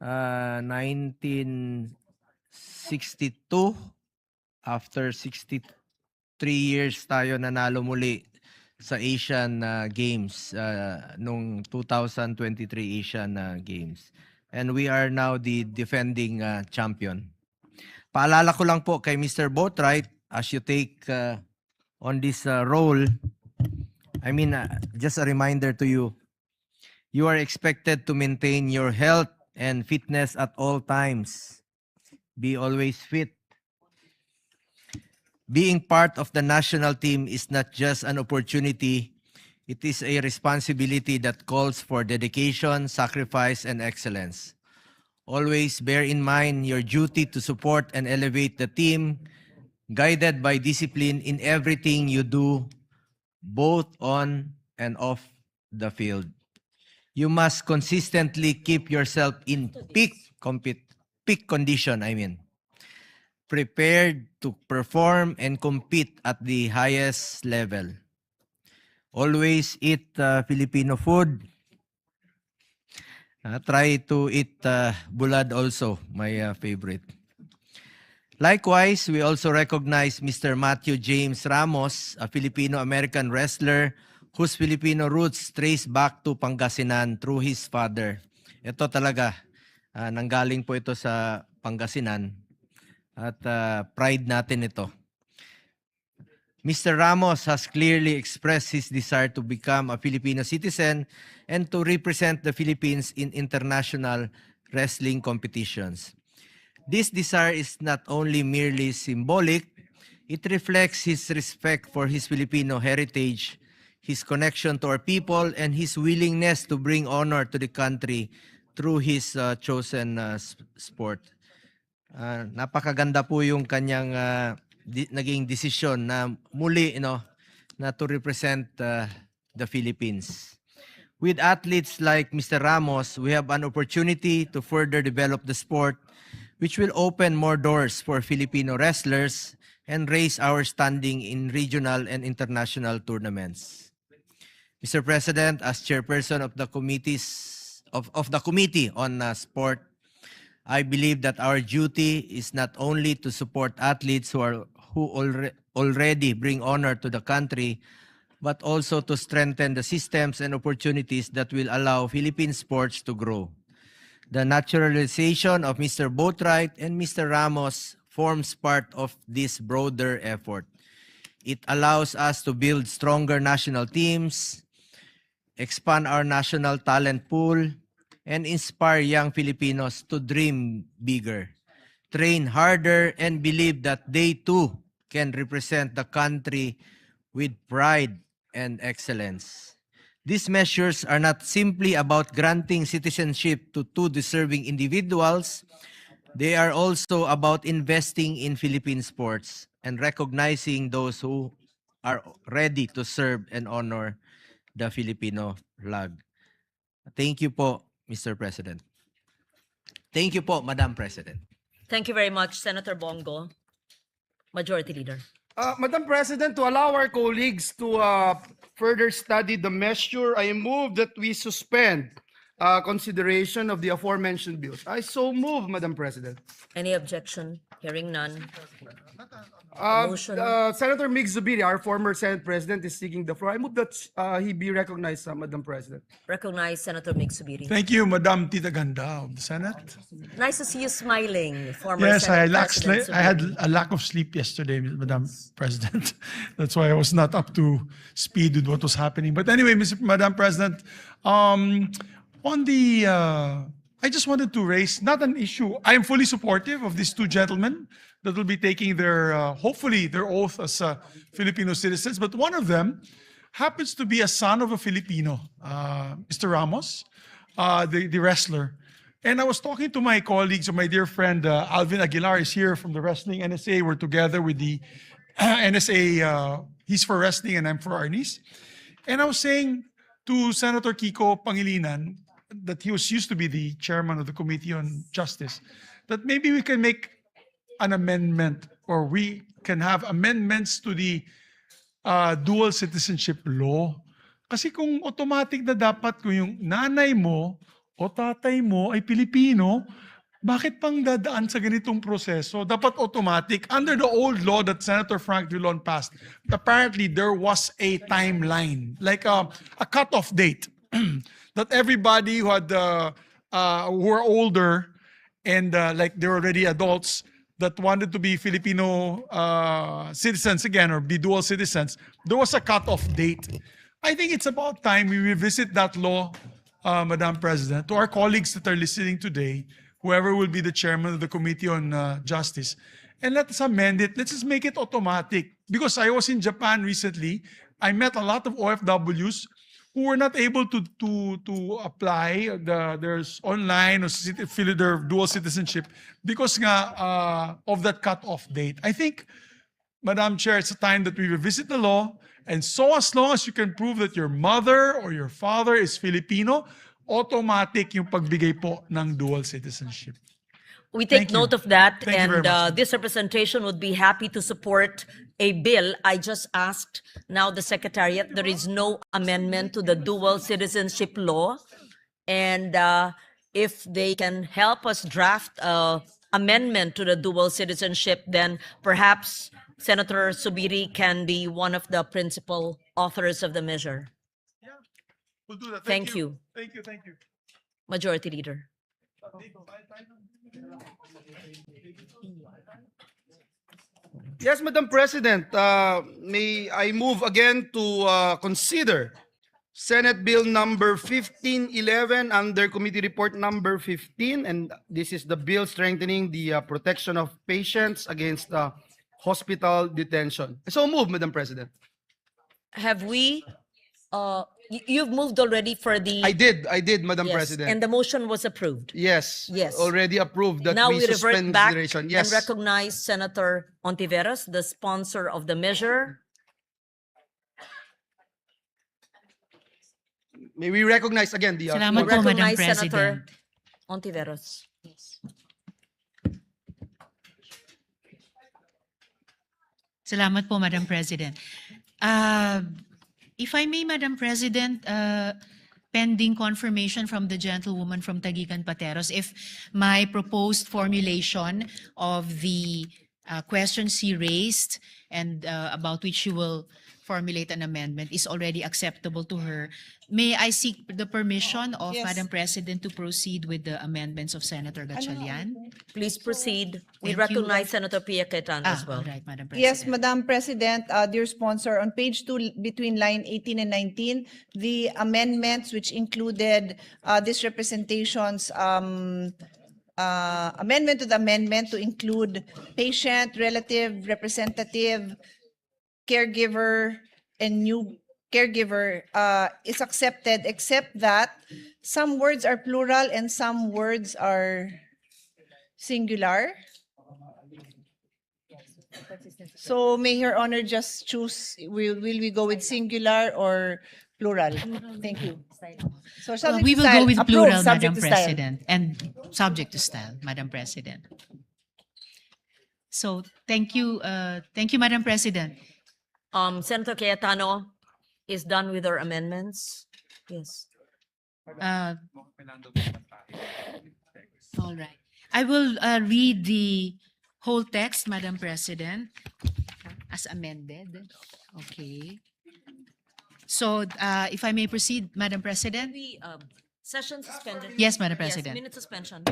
1962. After 63 years tayo nanalo muli sa Asian Games nung 2023 Asian Games. And we are now the defending champion. Paalala ko lang po kay Mr. Boatwright, as you take on this role, just a reminder to you, you are expected to maintain your health and fitness at all times. Be always fit. Being part of the national team is not just an opportunity, it is a responsibility that calls for dedication, sacrifice, and excellence. Always bear in mind your duty to support and elevate the team, guided by discipline in everything you do, both on and off the field. You must consistently keep yourself in peak condition, prepared to perform and compete at the highest level. Always eat Filipino food. Try to eat bulad also, my favorite. Likewise, we also recognize Mr. Matthew James Ramos, a Filipino-American wrestler whose Filipino roots trace back to Pangasinan through his father. Ito talaga, nanggaling po ito sa Pangasinan at pride natin ito. Mr. Ramos has clearly expressed his desire to become a Filipino citizen and to represent the Philippines in international wrestling competitions. This desire is not only merely symbolic, it reflects his respect for his Filipino heritage, his connection to our people, and his willingness to bring honor to the country through his chosen sport. Napakaganda po yung kanyang naging desisyon na muli na to represent the Philippines. With athletes like Mr. Ramos, we have an opportunity to further develop the sport, which will open more doors for Filipino wrestlers and raise our standing in regional and international tournaments. Mr. President, as chairperson of the Committee on Sport, I believe that our duty is not only to support athletes who already bring honor to the country, but also to strengthen the systems and opportunities that will allow Philippine sports to grow. The naturalization of Mr. Boatwright and Mr. Ramos forms part of this broader effort. It allows us to build stronger national teams, expand our national talent pool, and inspire young Filipinos to dream bigger, train harder, and believe that they too can represent the country with pride and excellence. These measures are not simply about granting citizenship to two deserving individuals. They are also about investing in Philippine sports and recognizing those who are ready to serve and honor the Filipino flag. Thank you po, Mr. President. Thank you po, Madam President. Thank you very much, Senator Bongo. Majority Leader. Madam President, to allow our colleagues to further study the measure, I move that we suspend consideration of the aforementioned bills. I so move, Madam President. Any objection? Hearing none. Motion. Senator Mig Zubiri, our former Senate President, is seeking the floor. I move that he be recognized, Madam President. Recognize Senator Mig Subiri. Thank you, Madam Tita Ganda of the Senate. Nice to see you smiling, former Yes, Senate President I had Subiri. a lack of sleep yesterday, Madam President. That's why I was not up to speed with what was happening. But anyway, Madam President, I just wanted to raise not an issue. I am fully supportive of these two gentlemen that will be taking their, hopefully, their oath as Filipino citizens. But one of them happens to be a son of a Filipino, Mr. Ramos, the wrestler. And I was talking to my colleagues, or my dear friend Alvin Aguilar is here from the Wrestling NSA. We're together with the NSA. He's for wrestling and I'm for Arnis. And I was saying to Senator Kiko Pangilinan, that he was used to be the chairman of the Committee on Justice, that maybe we can make an amendment, or we can have amendments to the dual citizenship law. Kasi kung automatic na dapat kung yung nanay mo o tatay mo ay Pilipino, bakit pang dadaan sa ganitong proseso? Dapat automatic. Under the old law that Senator Frank Drilon passed, apparently there was a timeline, like a cutoff date, that everybody who had who were older and like they're already adults that wanted to be Filipino citizens again or be dual citizens, there was a cutoff date. I think it's about time we revisit that law, Madam President. To our colleagues that are listening today, whoever will be the chairman of the Committee on Justice, and let us amend it. Let's just make it automatic. Because I was in Japan recently, I met a lot of OFWs who were not able to apply there's online or fill their dual citizenship because nga, of that cut-off date. I think, Madam Chair, it's a time that we revisit the law, and so as long as you can prove that your mother or your father is Filipino, automatic yung pagbigay po ng dual citizenship. We take Thank you. note of that, Thank you very and much. this representation would be happy to support a bill. I just asked now the Secretariat, there is no amendment to the dual citizenship law. And if they can help us draft a amendment to the dual citizenship, then perhaps Senator Subiri can be one of the principal authors of the measure. We'll do that. Thank you. Thank you. Thank you. Majority Leader. Yes, Madam President, may I move again to consider Senate Bill number 1511 under Committee Report number 15, and this is the bill strengthening the protection of patients against hospital detention. So move, Madam President. Have we, you've moved already for the... I did, Madam Yes, President. and the motion was approved. Yes. Yes. Already approved that Now we we revert suspend back consideration. and Yes. recognize Senator Ontiveros, the sponsor of the measure. May we recognize again the... Salamat We po, Madam recognize Senator President. Ontiveros. Salamat po, Madam President. If I may, Madam President, pending confirmation from the gentlewoman from Tagican Pateros, if my proposed formulation of the question she raised and about which she will formulate an amendment is already acceptable to her, may I seek the permission of Yes. Madam President to proceed with the amendments of Senator Gatchalian? Please proceed. We Thank you. recognize Senator Pia Cayetano as well. All right, Madam President. Yes, Madam President, dear sponsor, on page 2, between line 18 and 19, the amendments which included this representation's amendment to the amendment to include patient, relative, representative, caregiver, and new caregiver is accepted, except that some words are plural and some words are singular. So may Her Honor just choose, will we go with singular or plural? Thank you. So subject We to will style. go with Approved, plural, subject Madam to style. President, and subject to style, Madam President. So thank you, Madam President. Senator Cayetano is done with her amendments. Yes. All right. I will read the whole text, Madam President, as amended. Okay. So if I may proceed, Madam President? The session suspended. Yes, Madam Yes, President. minute suspension.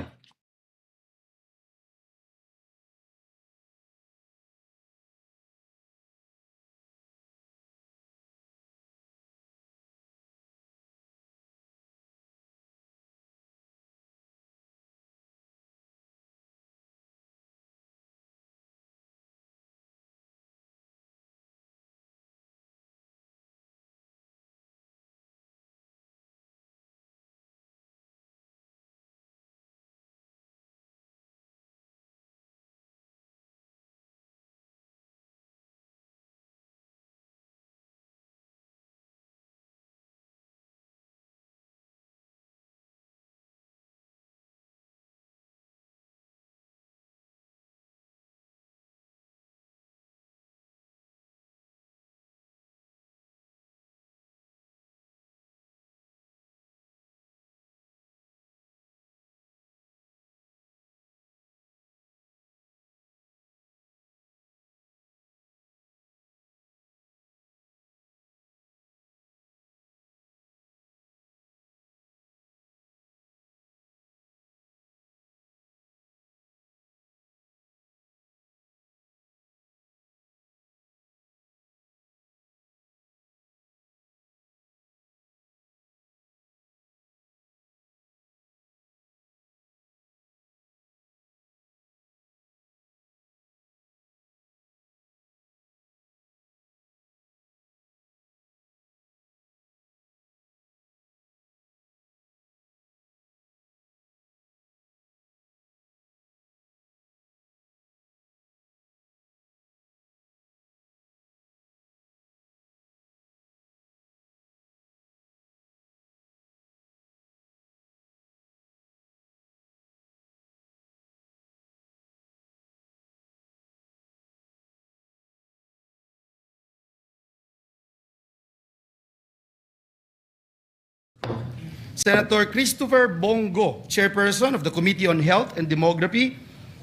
Senator Christopher Bongo, Chairperson of the Committee on Health and Demography,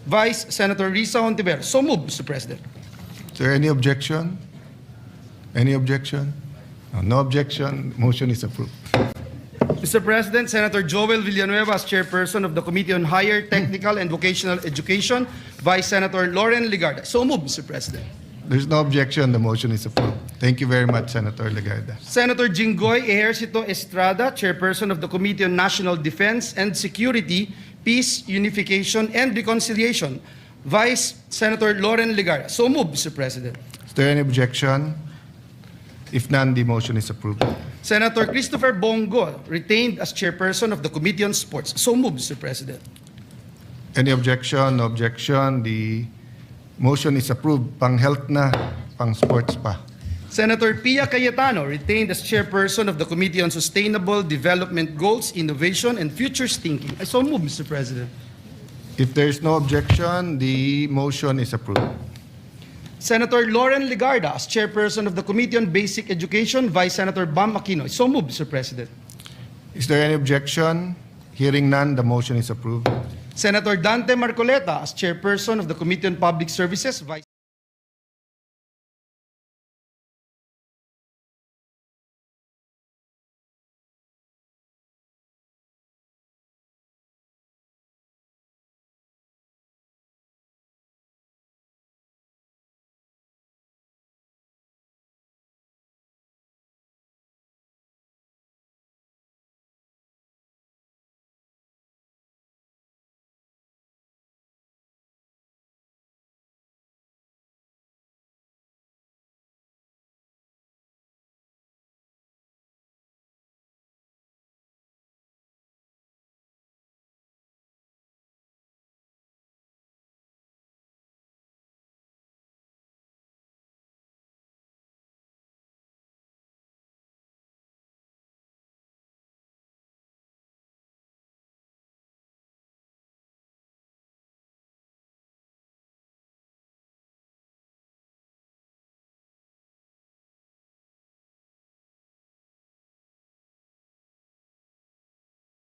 Vice Senator Risa Hontiveros. So moved, Mr. President. Is there any objection? Any objection? No objection. Motion is approved. Mr. President, Senator Joel Villanueva as Chairperson of the Committee on Higher Technical and Vocational Education, Vice Senator Loren Legarda. So moved, Mr. President. There's no objection. The motion is approved. Thank you very much, Senator Legarda. Senator Jinggoy Ejercito Estrada, Chairperson of the Committee on National Defense and Security, Peace, Unification, and Reconciliation, Vice Senator Loren Legarda. So moved, Mr. President. Is there any objection? If none, the motion is approved. Senator Christopher Bongo, retained as Chairperson of the Committee on Sports. So moved, Mr. President. Any objection? No objection. The motion is approved. Pang-health na, pang-sports pa. Senator Pia Cayetano, retained as Chairperson of the Committee on Sustainable Development Goals, Innovation, and Futures Thinking. I so move, Mr. President. If there is no objection, the motion is approved. Senator Loren Legarda, as Chairperson of the Committee on Basic Education, Vice Senator Bam Aquino. I so move, Mr. President. Is there any objection? Hearing none, the motion is approved. Senator Dante Marcoleta, as Chairperson of the Committee on Public Services, Vice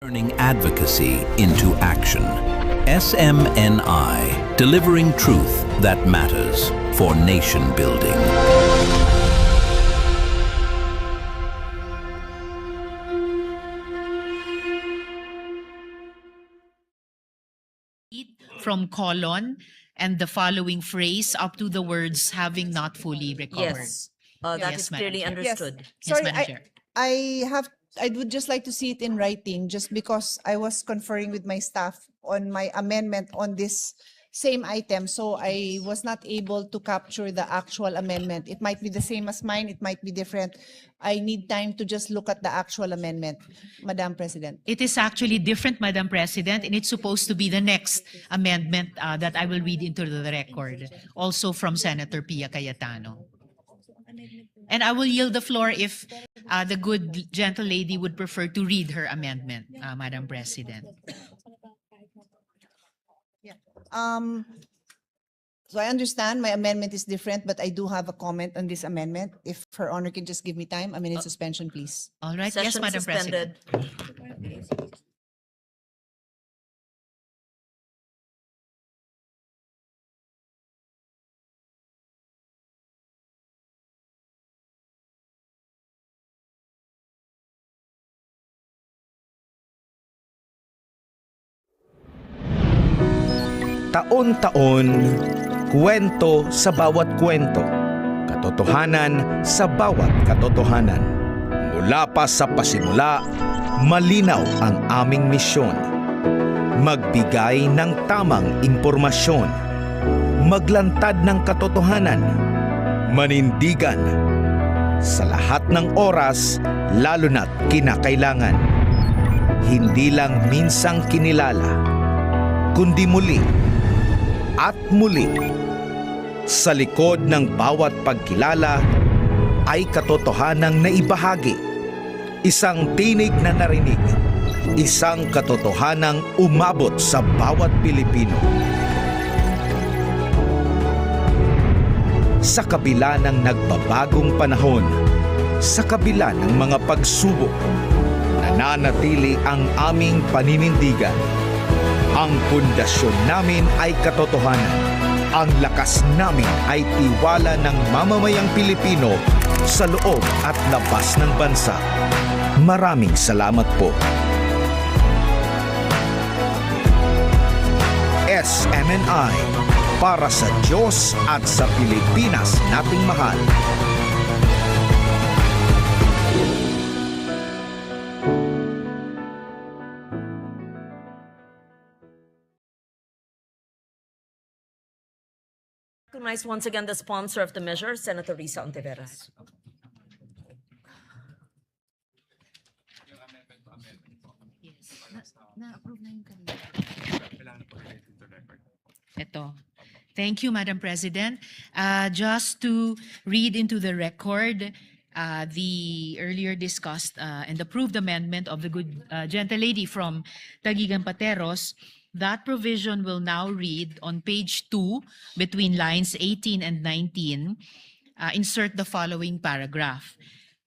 Turning advocacy into action. SMNI, delivering truth that matters for nation building. From colon and the following phrase up to the words having not fully recovered. Yes, that Yes, is Madam clearly Chair. understood. Yes, Sorry, Madam Chair. I would just like to see it in writing, just because I was conferring with my staff on my amendment on this same item, so I was not able to capture the actual amendment. It might be the same as mine, it might be different. I need time to just look at the actual amendment, Madam President. It is actually different, Madam President, and it's supposed to be the next amendment that I will read into the record, also from Senator Pia Cayetano. And I will yield the floor if the good gentle lady would prefer to read her amendment, Madam President. So I understand my amendment is different, but I do have a comment on this amendment. If Her Honor can just give me time, a minute suspension, please. All right, yes, Session Madam suspended. President. Taon-taon, kwento sa bawat kwento, katotohanan sa bawat katotohanan. Mula pa sa pasimula, malinaw ang aming misyon. Magbigay ng tamang impormasyon, maglantad ng katotohanan, manindigan, sa lahat ng oras, lalo na't kinakailangan. Hindi lang minsang kinilala, kundi muli at muli. Sa likod ng bawat pagkilala ay katotohanang naibahagi. Isang tinig na narinig. Isang katotohanang umabot sa bawat Pilipino. Sa kabila ng nagbabagong panahon, sa kabila ng mga pagsubok, mananatili ang aming paninindigan. Ang pundasyon namin ay katotohanan. Ang lakas namin ay tiwala ng mamamayang Pilipino sa loob at labas ng bansa. Maraming salamat po. SMNI, para sa Diyos at sa Pilipinas nating mahal. Recognize once again the sponsor of the measure, Senator Risa Ontiveros. Ito. Thank you, Madam President. Just to read into the record, the earlier discussed and approved amendment of the good gentle lady from Taguigan Pateros, that provision will now read on page 2, between lines 18 and 19, insert the following paragraph.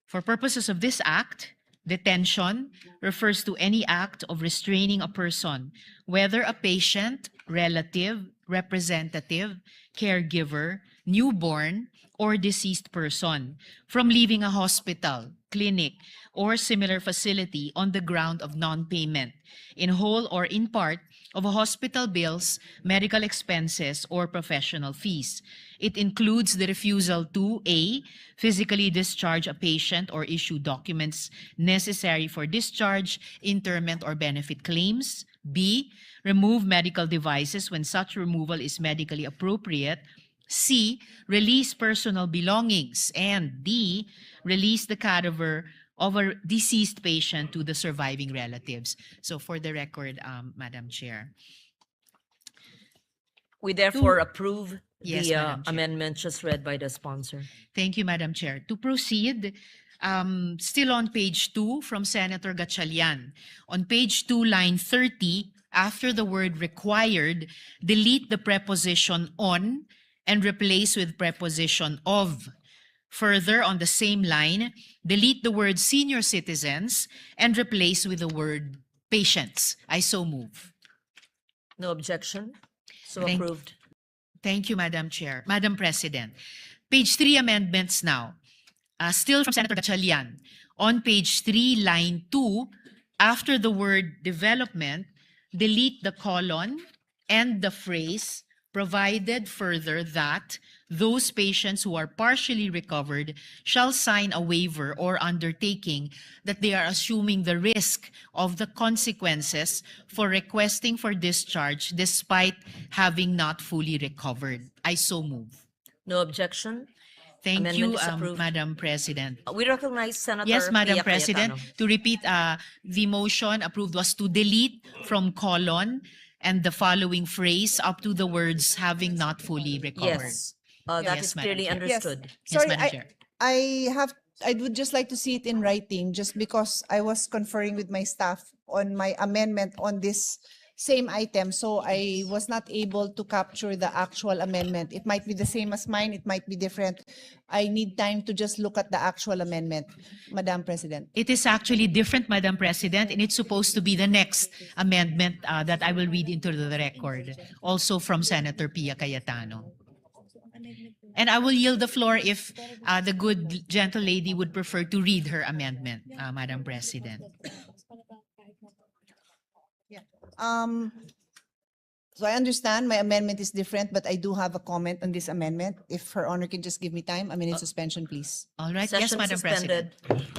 For purposes of this act, detention refers to any act of restraining a person, whether a patient, relative, representative, caregiver, newborn, or deceased person, from leaving a hospital, clinic, or similar facility on the ground of non-payment, in whole or in part, of hospital bills, medical expenses, or professional fees. It includes the refusal to A, physically discharge a patient or issue documents necessary for discharge, interment, or benefit claims. B, remove medical devices when such removal is medically appropriate. C, release personal belongings. And D, release the cadaver of a deceased patient to the surviving relatives. So for the record, Madam Chair. We therefore approve Yes, the Madam Chair. amendment just read by the sponsor. Thank you, Madam Chair. To proceed, still on page 2 from Senator Gatchalian. On page 2, line 30, after the word required, delete the preposition on and replace with preposition of. Further, on the same line, delete the word senior citizens and replace with the word patients. I so move. No objection. So Thank- approved. Thank you, Madam Chair. Madam President. Page 3 amendments now. Still from Senator Gatchalian. On page 3, line 2, after the word development, delete the colon and the phrase provided further that those patients who are partially recovered shall sign a waiver or undertaking that they are assuming the risk of the consequences for requesting for discharge despite having not fully recovered. I so move. No objection. Thank Amendment you, is approved. Madam President. We recognize Senator Yes, Madam Pia President. Cayetano. To repeat, the motion approved was to delete from colon and the following phrase up to the words having not fully recovered. Yes, that Yes, is Madam clearly Chair. understood. Yes, Sorry, Madam Chair. I would just like to see it in writing, just because I was conferring with my staff on my amendment on this same item, so I was not able to capture the actual amendment. It might be the same as mine, it might be different. I need time to just look at the actual amendment, Madam President. It is actually different, Madam President, and it's supposed to be the next amendment that I will read into the record, also from Senator Pia Cayetano. And I will yield the floor if the good gentle lady would prefer to read her amendment, Madam President. So I understand my amendment is different, but I do have a comment on this amendment. If Her Honor can just give me time, a minute suspension, please. All right, yes, Session Madam suspended. President.